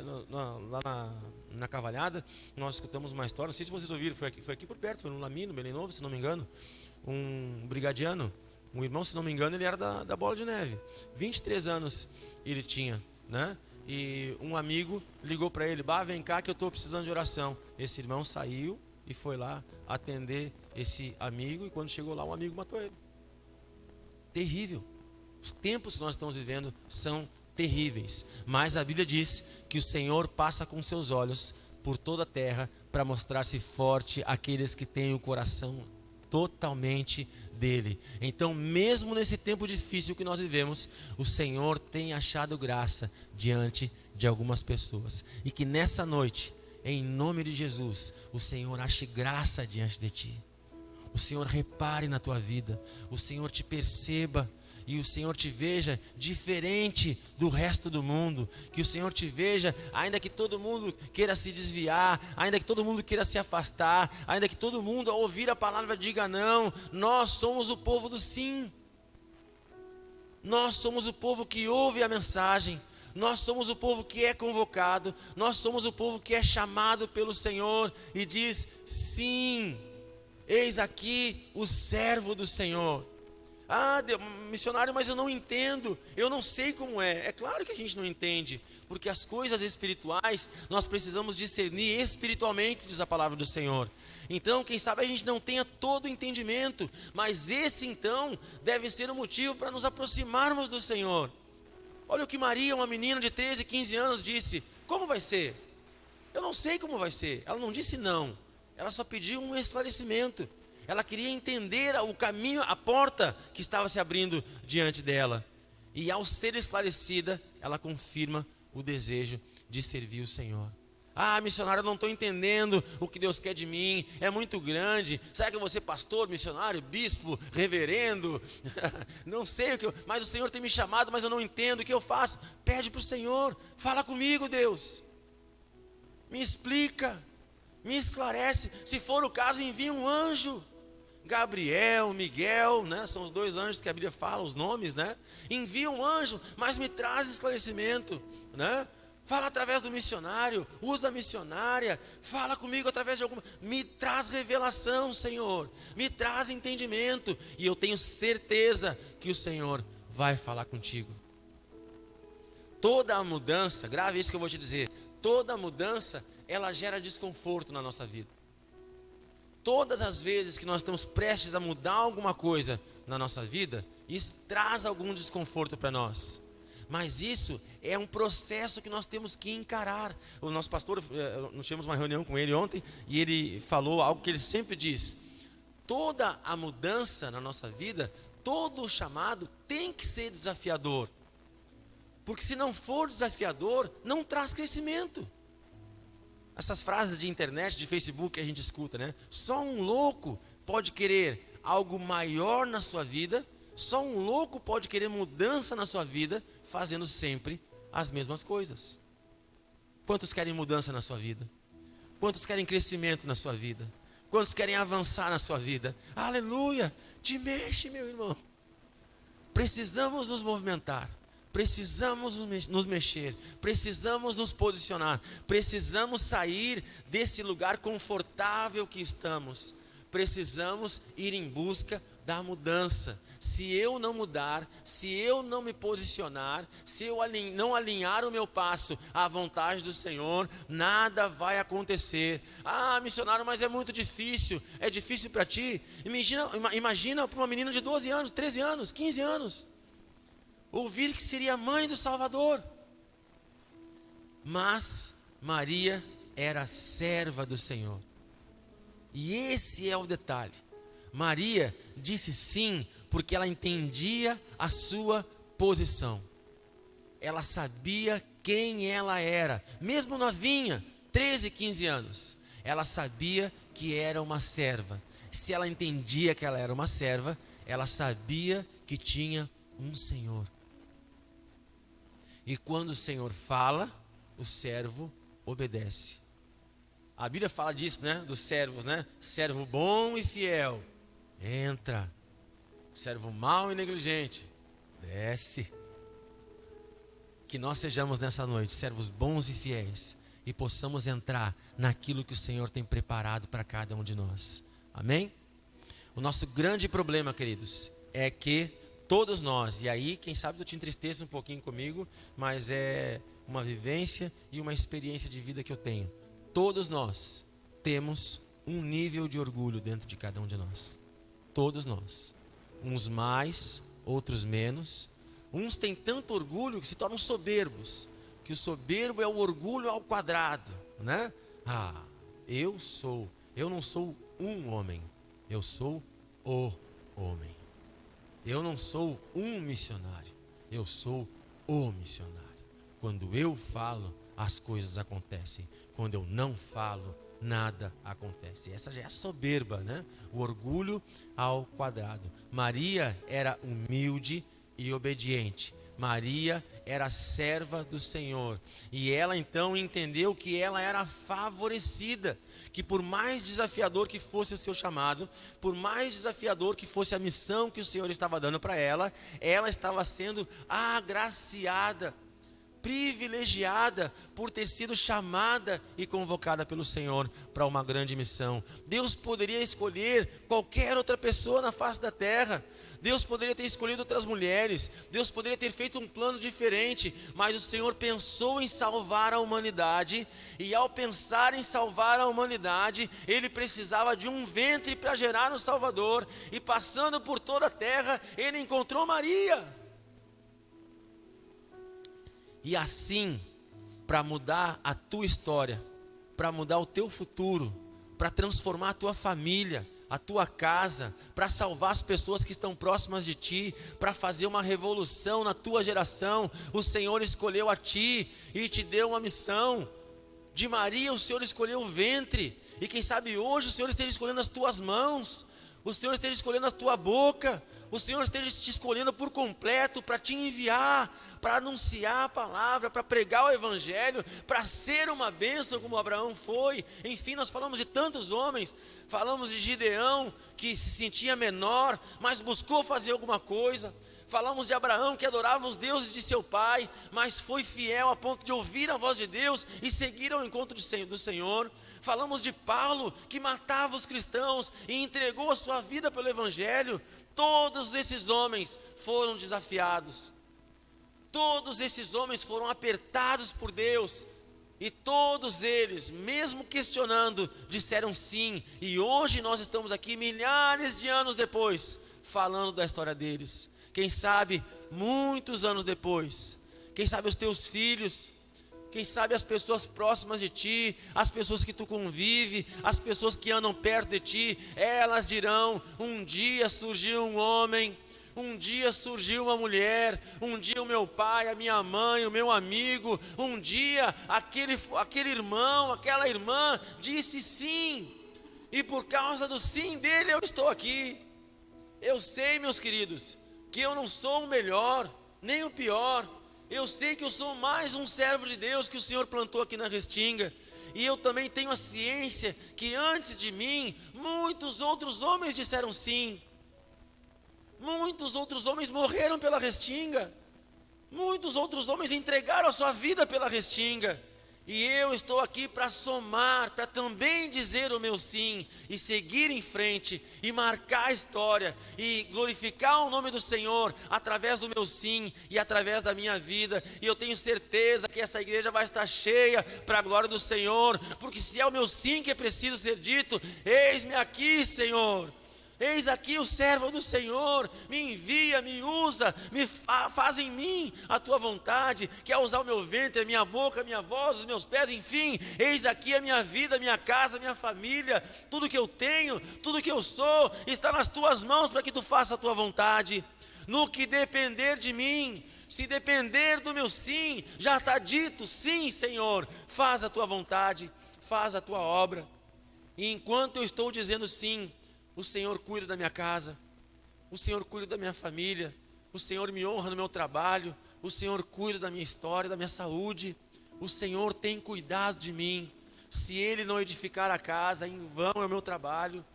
Lá na Cavalhada, nós escutamos uma história, não sei se vocês ouviram, foi aqui por perto, foi no Lamino, Belém Novo, se não me engano, um brigadiano, um irmão, se não me engano, ele era da Bola de Neve, 23 anos ele tinha, né? E um amigo ligou para ele: Bah, vem cá que eu estou precisando de oração. Esse irmão saiu e foi lá atender esse amigo, e quando chegou lá, um amigo matou ele. Terrível. Os tempos que nós estamos vivendo são terríveis, mas a Bíblia diz que o Senhor passa com seus olhos por toda a terra para mostrar-se forte àqueles que têm o coração totalmente dele. Então, mesmo nesse tempo difícil que nós vivemos, o Senhor tem achado graça diante de algumas pessoas, e que nessa noite, em nome de Jesus, o Senhor ache graça diante de ti, o Senhor repare na tua vida, o Senhor te perceba e o Senhor te veja diferente do resto do mundo, que o Senhor te veja, ainda que todo mundo queira se desviar, ainda que todo mundo queira se afastar, ainda que todo mundo ao ouvir a palavra diga não, nós somos o povo do sim, nós somos o povo que ouve a mensagem, nós somos o povo que é convocado, nós somos o povo que é chamado pelo Senhor e diz: sim, eis aqui o servo do Senhor. Ah, missionário, mas eu não entendo, eu não sei como é. É claro que a gente não entende, porque as coisas espirituais nós precisamos discernir espiritualmente, diz a palavra do Senhor. Então, quem sabe a gente não tenha todo o entendimento, mas esse então deve ser o motivo para nos aproximarmos do Senhor. Olha o que Maria, uma menina de 13, 15 anos, disse: como vai ser? Eu não sei como vai ser. Ela não disse não, ela só pediu um esclarecimento. Ela queria entender o caminho, a porta que estava se abrindo diante dela. E ao ser esclarecida, ela confirma o desejo de servir o Senhor. Ah, missionário, eu não estou entendendo o que Deus quer de mim, é muito grande. Será que eu vou ser pastor, missionário, bispo, reverendo? Não sei, mas o Senhor tem me chamado, mas eu não entendo, o que eu faço? Pede para o Senhor, fala comigo, Deus. Me explica, me esclarece. Se for o caso, envia um anjo. Gabriel, Miguel, né? São os dois anjos que a Bíblia fala, os nomes, né? Envia um anjo, mas me traz esclarecimento, né? Fala através do missionário, usa a missionária, fala comigo através de alguma, me traz revelação, Senhor, me traz entendimento, e eu tenho certeza que o Senhor vai falar contigo. Toda a mudança, grave isso que eu vou te dizer, toda mudança, ela gera desconforto na nossa vida. Todas as vezes que nós estamos prestes a mudar alguma coisa na nossa vida, isso traz algum desconforto para nós. Mas isso é um processo que nós temos que encarar. O nosso pastor, nós tivemos uma reunião com ele ontem, e ele falou algo que ele sempre diz: toda a mudança na nossa vida, todo o chamado tem que ser desafiador. Porque se não for desafiador, não traz crescimento. Essas frases de internet, de Facebook que a gente escuta, né? Só um louco pode querer algo maior na sua vida, só um louco pode querer mudança na sua vida, fazendo sempre as mesmas coisas. Quantos querem mudança na sua vida? Quantos querem crescimento na sua vida? Quantos querem avançar na sua vida? Aleluia! Te mexe, meu irmão. Precisamos nos movimentar. Precisamos nos mexer, precisamos nos posicionar, precisamos sair desse lugar confortável que estamos, precisamos ir em busca da mudança. Se eu não mudar, se eu não me posicionar, se eu não alinhar o meu passo à vontade do Senhor, nada vai acontecer. Ah, missionário, mas é muito difícil. É difícil para ti? Imagina para uma menina de 12 anos, 13 anos, 15 anos, ouvir que seria mãe do Salvador. Mas Maria era serva do Senhor. E esse é o detalhe. Maria disse sim, porque ela entendia a sua posição. Ela sabia quem ela era, mesmo novinha, 13, 15 anos. Ela sabia que era uma serva. Se ela entendia que ela era uma serva, ela sabia que tinha um Senhor. E quando o Senhor fala, o servo obedece. A Bíblia fala disso, né? Dos servos, né? Servo bom e fiel, entra. Servo mau e negligente, desce. Que nós sejamos nessa noite servos bons e fiéis e possamos entrar naquilo que o Senhor tem preparado para cada um de nós. Amém? O nosso grande problema, queridos, é que todos nós, e aí quem sabe eu te entristeço um pouquinho comigo, mas é uma vivência e uma experiência de vida que eu tenho. Todos nós temos um nível de orgulho dentro de cada um de nós. Todos nós. Uns mais, outros menos. Uns têm tanto orgulho que se tornam soberbos. Que o soberbo é o orgulho ao quadrado, né? Ah, eu não sou um homem, eu sou o homem. Eu não sou um missionário, eu sou o missionário. Quando eu falo, as coisas acontecem. Quando eu não falo, nada acontece. Essa já é a soberba, né? O orgulho ao quadrado. Maria era humilde e obediente. Maria era serva do Senhor. E ela então entendeu que ela era favorecida. Que por mais desafiador que fosse o seu chamado, por mais desafiador que fosse a missão que o Senhor estava dando para ela, ela estava sendo agraciada, privilegiada por ter sido chamada e convocada pelo Senhor para uma grande missão. Deus poderia escolher qualquer outra pessoa na face da terra. Deus poderia ter escolhido outras mulheres. Deus poderia ter feito um plano diferente. Mas o Senhor pensou em salvar a humanidade. E ao pensar em salvar a humanidade, Ele precisava de um ventre para gerar um Salvador. E passando por toda a terra, Ele encontrou Maria. E assim, para mudar a tua história, para mudar o teu futuro, para transformar a tua família, a tua casa, para salvar as pessoas que estão próximas de ti, para fazer uma revolução na tua geração, o Senhor escolheu a ti e te deu uma missão. De Maria o Senhor escolheu o ventre, e quem sabe hoje o Senhor esteja escolhendo as tuas mãos, o Senhor esteja escolhendo a tua boca, o Senhor esteja te escolhendo por completo para te enviar, para anunciar a palavra, para pregar o evangelho, para ser uma bênção como Abraão foi. Enfim, nós falamos de tantos homens, falamos de Gideão, que se sentia menor, mas buscou fazer alguma coisa. Falamos de Abraão, que adorava os deuses de seu pai, mas foi fiel a ponto de ouvir a voz de Deus e seguir ao encontro do Senhor. Falamos de Paulo, que matava os cristãos e entregou a sua vida pelo evangelho. Todos esses homens foram desafiados. Todos esses homens foram apertados por Deus. E todos eles, mesmo questionando, disseram sim. E hoje nós estamos aqui, milhares de anos depois, falando da história deles. Quem sabe, muitos anos depois, quem sabe os teus filhos, quem sabe as pessoas próximas de ti, as pessoas que tu convive, as pessoas que andam perto de ti, elas dirão: um dia surgiu um homem, um dia surgiu uma mulher, um dia o meu pai, a minha mãe, o meu amigo, um dia aquele irmão, aquela irmã disse sim, e por causa do sim dele eu estou aqui. Eu sei, meus queridos, que eu não sou o melhor, nem o pior. Eu sei que eu sou mais um servo de Deus que o Senhor plantou aqui na Restinga. E eu também tenho a ciência que antes de mim, muitos outros homens disseram sim. Muitos outros homens morreram pela Restinga. Muitos outros homens entregaram a sua vida pela Restinga. E eu estou aqui para somar, para também dizer o meu sim, e seguir em frente, e marcar a história, e glorificar o nome do Senhor, através do meu sim, e através da minha vida. E eu tenho certeza que essa igreja vai estar cheia, para a glória do Senhor, porque se é o meu sim que é preciso ser dito, eis-me aqui, Senhor. Eis aqui o servo do Senhor, me envia, me usa, faz em mim a tua vontade, quer usar o meu ventre, a minha boca, a minha voz, os meus pés, enfim, eis aqui a minha vida, a minha casa, a minha família, tudo que eu tenho, tudo que eu sou, está nas tuas mãos para que tu faça a tua vontade. No que depender de mim, se depender do meu sim, já está dito, sim, Senhor, faz a tua vontade, faz a tua obra. E enquanto eu estou dizendo sim, o Senhor cuida da minha casa, o Senhor cuida da minha família, o Senhor me honra no meu trabalho, o Senhor cuida da minha história, da minha saúde, o Senhor tem cuidado de mim. Se Ele não edificar a casa, em vão é o meu trabalho.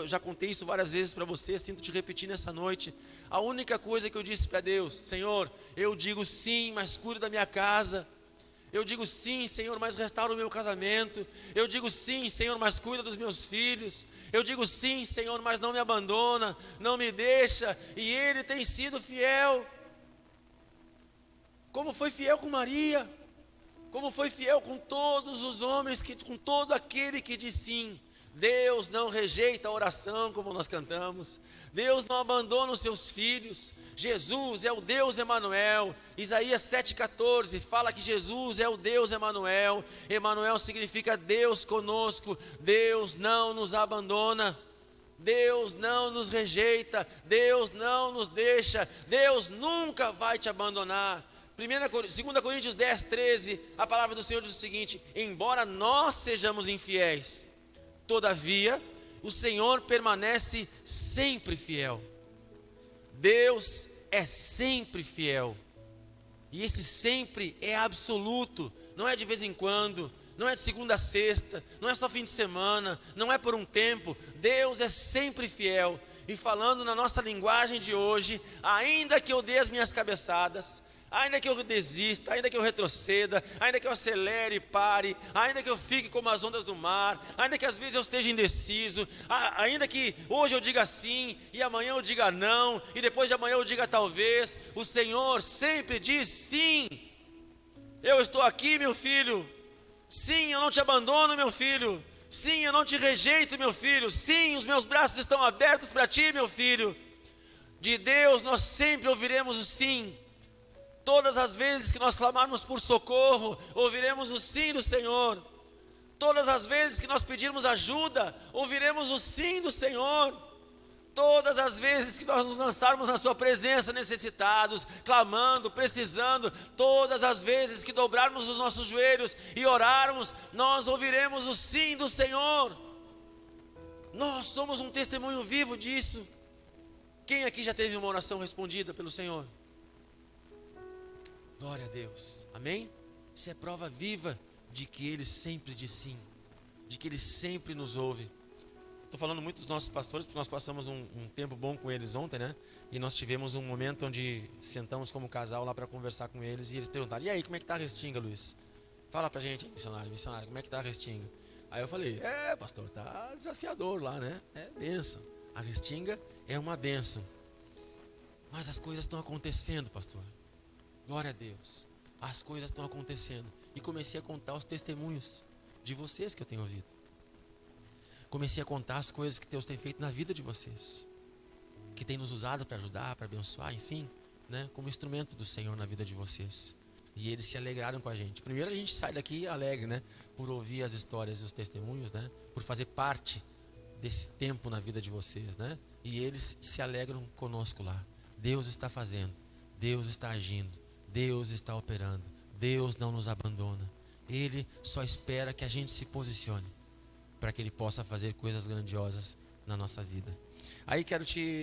Já contei isso várias vezes para você, sinto te repetir nessa noite. A única coisa que eu disse para Deus: Senhor, eu digo sim, mas cuida da minha casa. Eu digo sim, Senhor, mas restaura o meu casamento. Eu digo sim, Senhor, mas cuida dos meus filhos. Eu digo sim, Senhor, mas não me abandona, não me deixa. E Ele tem sido fiel. Como foi fiel com Maria, como foi fiel com todos os homens, com todo aquele que diz sim. Deus não rejeita a oração, como nós cantamos. Deus não abandona os seus filhos. Jesus é o Deus Emanuel. Isaías 7,14 fala que Jesus é o Deus Emanuel. Emanuel significa Deus conosco. Deus não nos abandona, Deus não nos rejeita, Deus não nos deixa, Deus nunca vai te abandonar. 2 Coríntios 10,13, a palavra do Senhor diz o seguinte: embora nós sejamos infiéis, todavia o Senhor permanece sempre fiel. Deus é sempre fiel, e esse sempre é absoluto, não é de vez em quando, não é de segunda a sexta, não é só fim de semana, não é por um tempo. Deus é sempre fiel. E falando na nossa linguagem de hoje, ainda que eu dê as minhas cabeçadas, ainda que eu desista, ainda que eu retroceda, ainda que eu acelere e pare, ainda que eu fique como as ondas do mar, ainda que às vezes eu esteja indeciso, ainda que hoje eu diga sim, e amanhã eu diga não, e depois de amanhã eu diga talvez, o Senhor sempre diz sim. Eu estou aqui, meu filho. Sim, eu não te abandono, meu filho. Sim, eu não te rejeito, meu filho. Sim, os meus braços estão abertos para ti, meu filho. De Deus nós sempre ouviremos o sim. Todas as vezes que nós clamarmos por socorro, ouviremos o sim do Senhor. Todas as vezes que nós pedirmos ajuda, ouviremos o sim do Senhor. Todas as vezes que nós nos lançarmos na sua presença necessitados, clamando, precisando, todas as vezes que dobrarmos os nossos joelhos e orarmos, nós ouviremos o sim do Senhor. Nós somos um testemunho vivo disso. Quem aqui já teve uma oração respondida pelo Senhor? Glória a Deus, amém? Isso é prova viva de que Ele sempre diz sim, de que Ele sempre nos ouve. Estou falando muito dos nossos pastores, porque nós passamos um tempo bom com eles ontem, né? E nós tivemos um momento onde sentamos como casal lá para conversar com eles, e eles perguntaram: e aí, como é que está a Restinga, Luiz? Fala pra gente, missionário, como é que está a Restinga? Aí eu falei: pastor, está desafiador lá, né? É bênção, a Restinga é uma bênção, mas as coisas estão acontecendo, pastor. Glória a Deus, as coisas estão acontecendo. E comecei a contar os testemunhos de vocês que eu tenho ouvido. Comecei a contar as coisas que Deus tem feito na vida de vocês, que tem nos usado para ajudar, para abençoar, enfim, né, como instrumento do Senhor na vida de vocês. E eles se alegraram com a gente. Primeiro a gente sai daqui alegre, né, por ouvir as histórias e os testemunhos, né, por fazer parte desse tempo na vida de vocês, né. E eles se alegram conosco lá. Deus está fazendo, Deus está agindo, Deus está operando, Deus não nos abandona. Ele só espera que a gente se posicione para que Ele possa fazer coisas grandiosas na nossa vida. Aí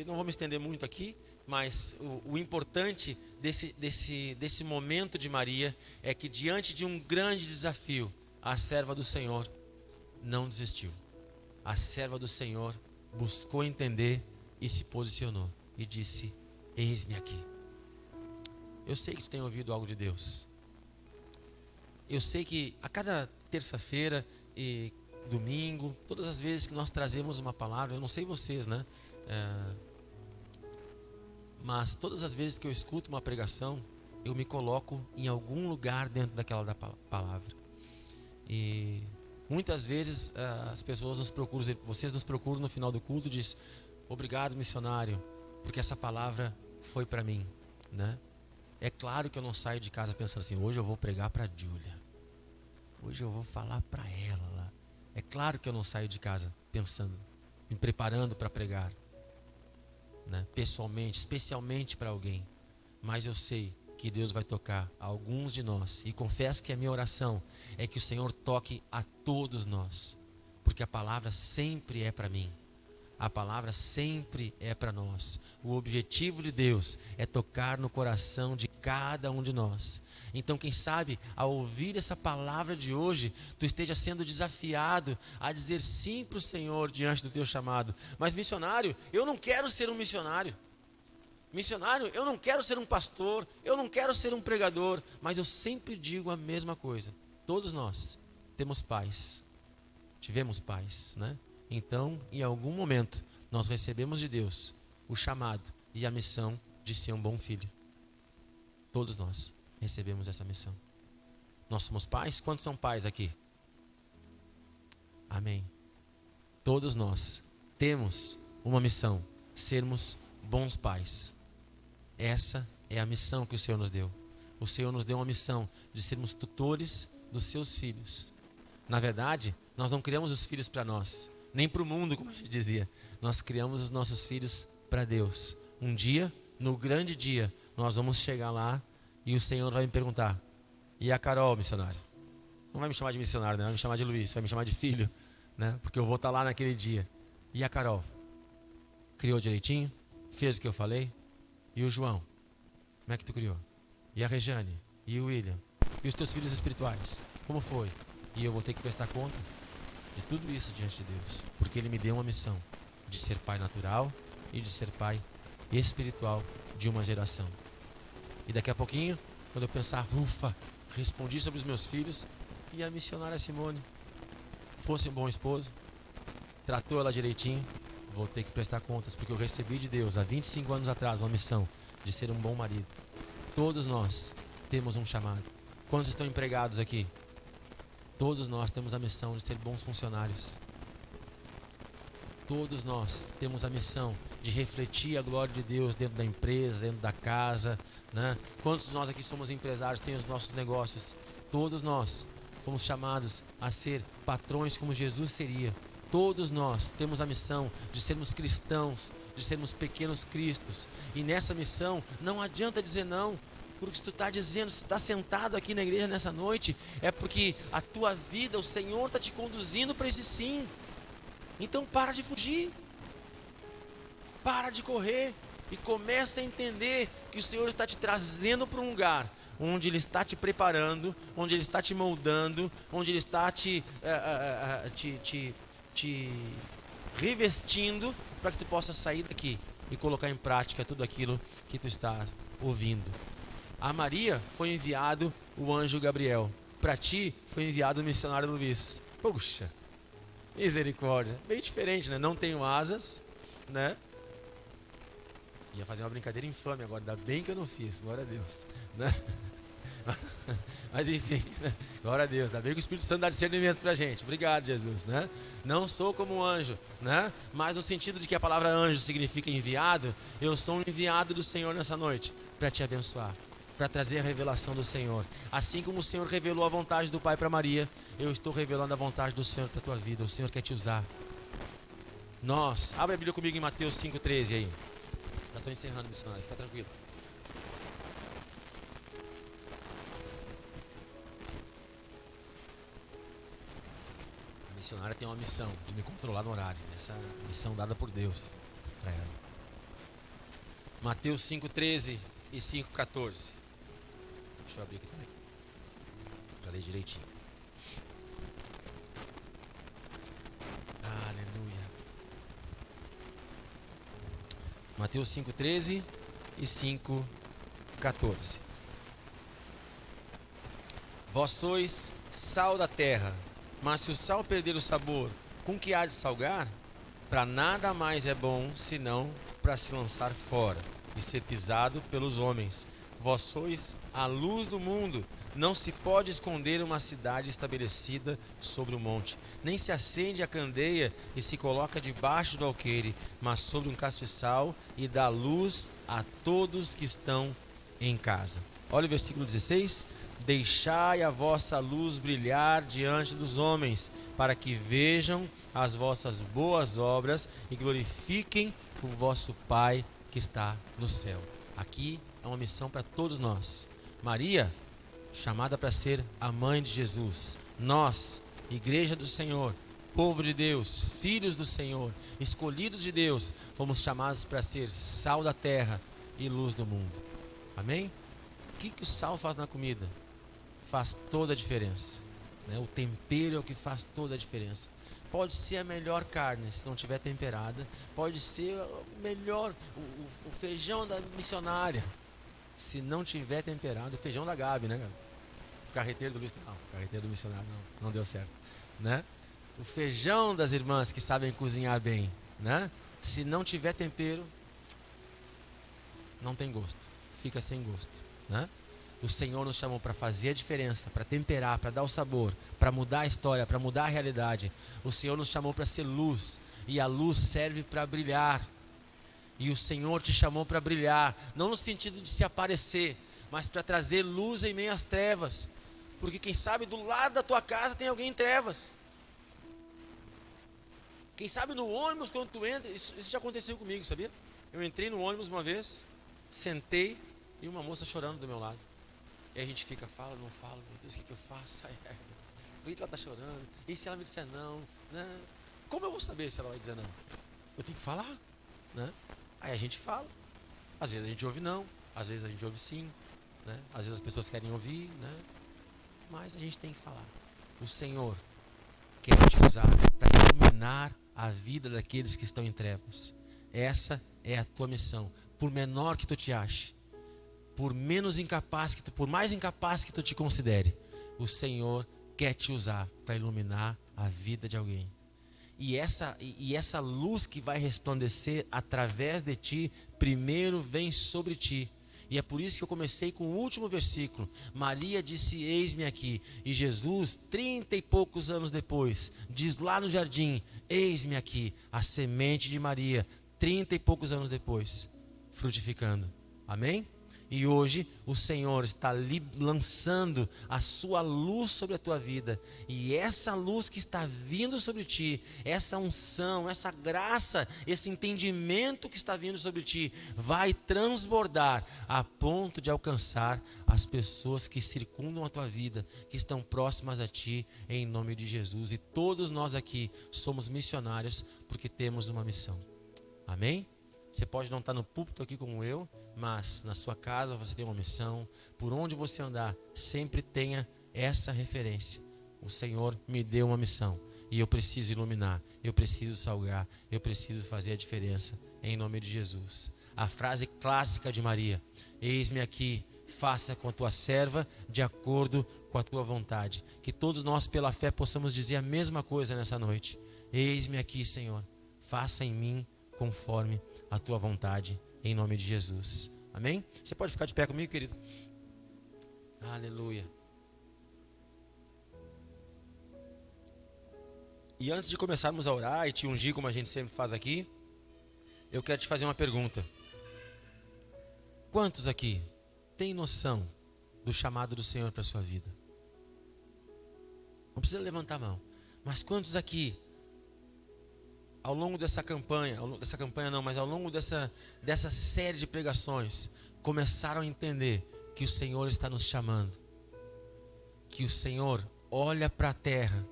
não vou me estender muito aqui, mas o importante desse momento de Maria é que, diante de um grande desafio, a serva do Senhor não desistiu. A serva do Senhor buscou entender e se posicionou e disse: eis-me aqui. Eu sei que tu tem ouvido algo de Deus. eu sei que a cada terça-feira e domingo, todas as vezes que nós trazemos uma palavra, eu não sei vocês, né? Mas todas as vezes que eu escuto uma pregação, eu me coloco em algum lugar dentro daquela da palavra. E muitas vezes as pessoas nos procuram, vocês nos procuram no final do culto e diz: obrigado, missionário, porque essa palavra foi para mim, né? É claro que eu não saio de casa pensando assim: hoje eu vou pregar para a Júlia, hoje eu vou falar para ela lá. É claro que eu não saio de casa pensando, me preparando para pregar, né? Pessoalmente, especialmente para alguém. Mas eu sei que Deus vai tocar a alguns de nós, e confesso que a minha oração é que o Senhor toque a todos nós, porque a palavra sempre é para mim, a palavra sempre é para nós. O objetivo de Deus é tocar no coração de cada um de nós. Então, quem sabe, ao ouvir essa palavra de hoje, tu esteja sendo desafiado a dizer sim para o Senhor diante do teu chamado. Mas missionário, eu não quero ser um missionário. Missionário, eu não quero ser um pastor, eu não quero ser um pregador. Mas eu sempre digo a mesma coisa: todos nós temos pais, tivemos pais, né? Então, em algum momento, nós recebemos de Deus o chamado e a missão de ser um bom filho. Todos nós recebemos essa missão. Nós somos pais? Quantos são pais aqui? Amém. Todos nós temos uma missão: sermos bons pais. Essa é a missão que o Senhor nos deu. O Senhor nos deu uma missão de sermos tutores dos seus filhos. Na verdade, nós não criamos os filhos para nós, nem para o mundo, como a gente dizia. Nós criamos os nossos filhos para Deus. Um dia, no grande dia, nós vamos chegar lá e o Senhor vai me perguntar: e a Carol, missionário? Não vai me chamar de missionário, né? Vai me chamar de Luiz, vai me chamar de filho, né? Porque eu vou estar lá naquele dia. E a Carol? Criou direitinho? Fez o que eu falei? E o João? Como é que tu criou? E a Rejane? E o William? E os teus filhos espirituais? Como foi? E eu vou ter que prestar conta de tudo isso diante de Deus, porque Ele me deu uma missão de ser pai natural e de ser pai espiritual de uma geração. E daqui a pouquinho, quando eu pensar: ufa, respondi sobre os meus filhos, e a missionária Simone fosse um bom esposo, tratou ela direitinho, vou ter que prestar contas, porque eu recebi de Deus há 25 anos atrás uma missão de ser um bom marido. Todos nós temos um chamado. Quantos estão empregados aqui? Todos nós temos a missão de ser bons funcionários. Todos nós temos a missão de refletir a glória de Deus dentro da empresa, dentro da casa, né? Quantos de nós aqui somos empresários, temos os nossos negócios? Todos nós fomos chamados a ser patrões como Jesus seria. Todos nós temos a missão de sermos cristãos, de sermos pequenos cristos. E nessa missão não adianta dizer não. Porque se tu está dizendo, se tu está sentado aqui na igreja nessa noite, é porque a tua vida, o Senhor está te conduzindo para esse sim. Então para de fugir, para de correr e começa a entender que o Senhor está te trazendo para um lugar onde Ele está te preparando, onde Ele está te moldando, onde Ele está te revestindo para que tu possa sair daqui e colocar em prática tudo aquilo que tu está ouvindo. A Maria foi enviado o anjo Gabriel. Para ti foi enviado o missionário Luiz. Puxa, misericórdia. Bem diferente, né? Não tenho asas, né? Ia fazer uma brincadeira infame agora. Ainda bem que eu não fiz, glória a Deus, né? Mas enfim, né? Glória a Deus. Ainda bem que o Espírito Santo dá discernimento pra gente. Obrigado, Jesus, né? Não sou como um anjo, né? Mas no sentido de que a palavra anjo significa enviado, eu sou um enviado do Senhor nessa noite para te abençoar, para trazer a revelação do Senhor. Assim como o Senhor revelou a vontade do Pai para Maria, eu estou revelando a vontade do Senhor para a tua vida. O Senhor quer te usar. Abre a Bíblia comigo em Mateus 5,13 aí. Já estou encerrando, missionário, fica tranquilo. A missionária tem uma missão de me controlar no horário. Essa missão dada por Deus para ela. Mateus 5,13 e 5,14. Deixa eu abrir aqui também, para ler direitinho. Aleluia. Mateus 5,13 e 5,14. Vós sois sal da terra, mas se o sal perder o sabor, com que há de salgar? Para nada mais é bom, senão para se lançar fora e ser pisado pelos homens. Vós sois a luz do mundo. Não se pode esconder uma cidade estabelecida sobre o monte. Nem se acende a candeia e se coloca debaixo do alqueire, mas sobre um castiçal, e dá luz a todos que estão em casa. Olha o versículo 16. Deixai a vossa luz brilhar diante dos homens, para que vejam as vossas boas obras e glorifiquem o vosso Pai que está no céu. Aqui é uma missão para todos nós. Maria, chamada para ser a mãe de Jesus. Nós, Igreja do Senhor, povo de Deus, filhos do Senhor, escolhidos de Deus, fomos chamados para ser sal da terra e luz do mundo. Amém? O que o sal faz na comida? Faz toda a diferença, né? O tempero é o que faz toda a diferença. Pode ser a melhor carne, se não tiver temperada. Pode ser o melhor, o feijão da missionária, se não tiver temperado. O feijão da Gabi, né, Gabi? O carreteiro do missionário. Não, o carreteiro do missionário não deu certo, né? O feijão das irmãs que sabem cozinhar bem, né? Se não tiver tempero, não tem gosto, fica sem gosto, né? O Senhor nos chamou para fazer a diferença, para temperar, para dar o sabor, para mudar a história, para mudar a realidade. O Senhor nos chamou para ser luz, e a luz serve para brilhar. E o Senhor te chamou para brilhar, não no sentido de se aparecer, mas para trazer luz em meio às trevas. Porque quem sabe do lado da tua casa tem alguém em trevas. Quem sabe no ônibus quando tu entra, isso já aconteceu comigo, sabia? Eu entrei no ônibus uma vez, sentei e uma moça chorando do meu lado. E a gente fica, fala, não fala, meu Deus, o que eu faço? Por que ela está chorando? E se ela me disser não? Né? Como eu vou saber se ela vai dizer não? Eu tenho que falar, né? Aí a gente fala. Às vezes a gente ouve não, às vezes a gente ouve sim, né? Às vezes as pessoas querem ouvir, né? Mas a gente tem que falar. O Senhor quer te usar para iluminar a vida daqueles que estão em trevas. Essa é a tua missão. Por menor que tu te ache, por menos incapaz que tu, por mais incapaz que tu te considere, o Senhor quer te usar para iluminar a vida de alguém. E essa luz que vai resplandecer através de ti, primeiro vem sobre ti. E é por isso que eu comecei com o último versículo. Maria disse, eis-me aqui. E Jesus, 30 e poucos anos depois, diz lá no jardim, eis-me aqui, a semente de Maria, 30 e poucos anos depois, frutificando. Amém? E hoje o Senhor está lançando a sua luz sobre a tua vida. E essa luz que está vindo sobre ti, essa unção, essa graça, esse entendimento que está vindo sobre ti, vai transbordar a ponto de alcançar as pessoas que circundam a tua vida, que estão próximas a ti, em nome de Jesus. E todos nós aqui somos missionários porque temos uma missão. Amém? Você pode não estar no púlpito aqui como eu, mas na sua casa você tem uma missão. Por onde você andar, sempre tenha essa referência. O Senhor me deu uma missão e eu preciso iluminar, eu preciso salgar, eu preciso fazer a diferença em nome de Jesus. A frase clássica de Maria, eis-me aqui, faça com a tua serva de acordo com a tua vontade. Que todos nós pela fé possamos dizer a mesma coisa nessa noite. Eis-me aqui, Senhor, faça em mim conforme a tua vontade, em nome de Jesus. Amém? Você pode ficar de pé comigo, querido? Aleluia. E antes de começarmos a orar e te ungir, como a gente sempre faz aqui, eu quero te fazer uma pergunta. Quantos aqui têm noção do chamado do Senhor para a sua vida? Não precisa levantar a mão. Mas quantos aqui, ao longo dessa campanha, mas ao longo dessa série de pregações, começaram a entender que o Senhor está nos chamando, que o Senhor olha para a terra,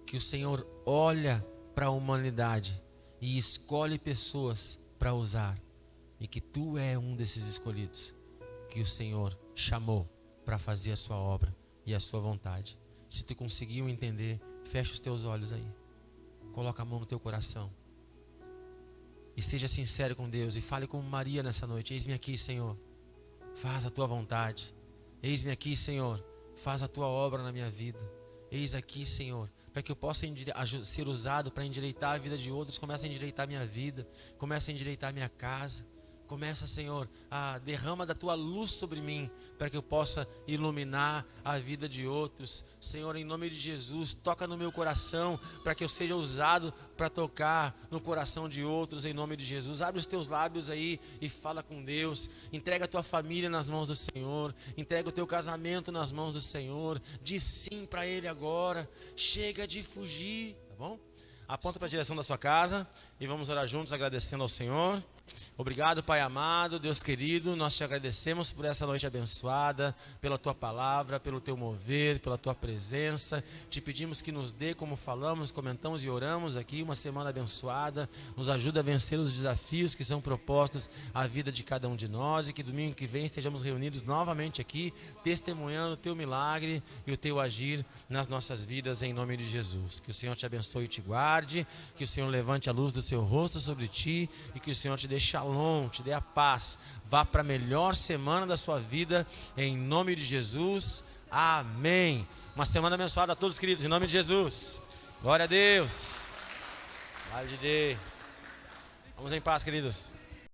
que o Senhor olha para a humanidade e escolhe pessoas para usar, e que tu é um desses escolhidos, que o Senhor chamou para fazer a sua obra e a sua vontade. Se tu conseguiu entender, fecha os teus olhos aí. Coloca a mão no teu coração e seja sincero com Deus e fale como Maria nessa noite. Eis-me aqui, Senhor, faz a tua vontade. Eis-me aqui, Senhor, Faz a tua obra na minha vida. Eis aqui, Senhor, para que eu possa ser usado para endireitar a vida de outros. Começa a endireitar a minha vida, começa a endireitar a minha casa. Começa, Senhor, a derrama da tua luz sobre mim, para que eu possa iluminar a vida de outros. Senhor, em nome de Jesus, toca no meu coração, para que eu seja usado para tocar no coração de outros, em nome de Jesus. Abre os teus lábios aí e fala com Deus. Entrega a tua família nas mãos do Senhor. Entrega o teu casamento nas mãos do Senhor. Diz sim para Ele agora. Chega de fugir, tá bom? Aponta para a direção da sua casa e vamos orar juntos, agradecendo ao Senhor. Obrigado, Pai amado, Deus querido, nós te agradecemos por essa noite abençoada, pela tua palavra, pelo teu mover, pela tua presença. Te pedimos que nos dê, como falamos, comentamos e oramos aqui, uma semana abençoada. Nos ajuda a vencer os desafios que são propostos à vida de cada um de nós, e que domingo que vem estejamos reunidos novamente aqui, testemunhando o teu milagre e o teu agir nas nossas vidas, em nome de Jesus. Que o Senhor te abençoe e te guarde, que o Senhor levante a luz do seu rosto sobre ti e que o Senhor te dê shalom, te dê a paz. Vá para a melhor semana da sua vida, em nome de Jesus. Amém. Uma semana abençoada a todos, queridos, em nome de Jesus. Glória a Deus. Vale de Deus. Vamos em paz, queridos.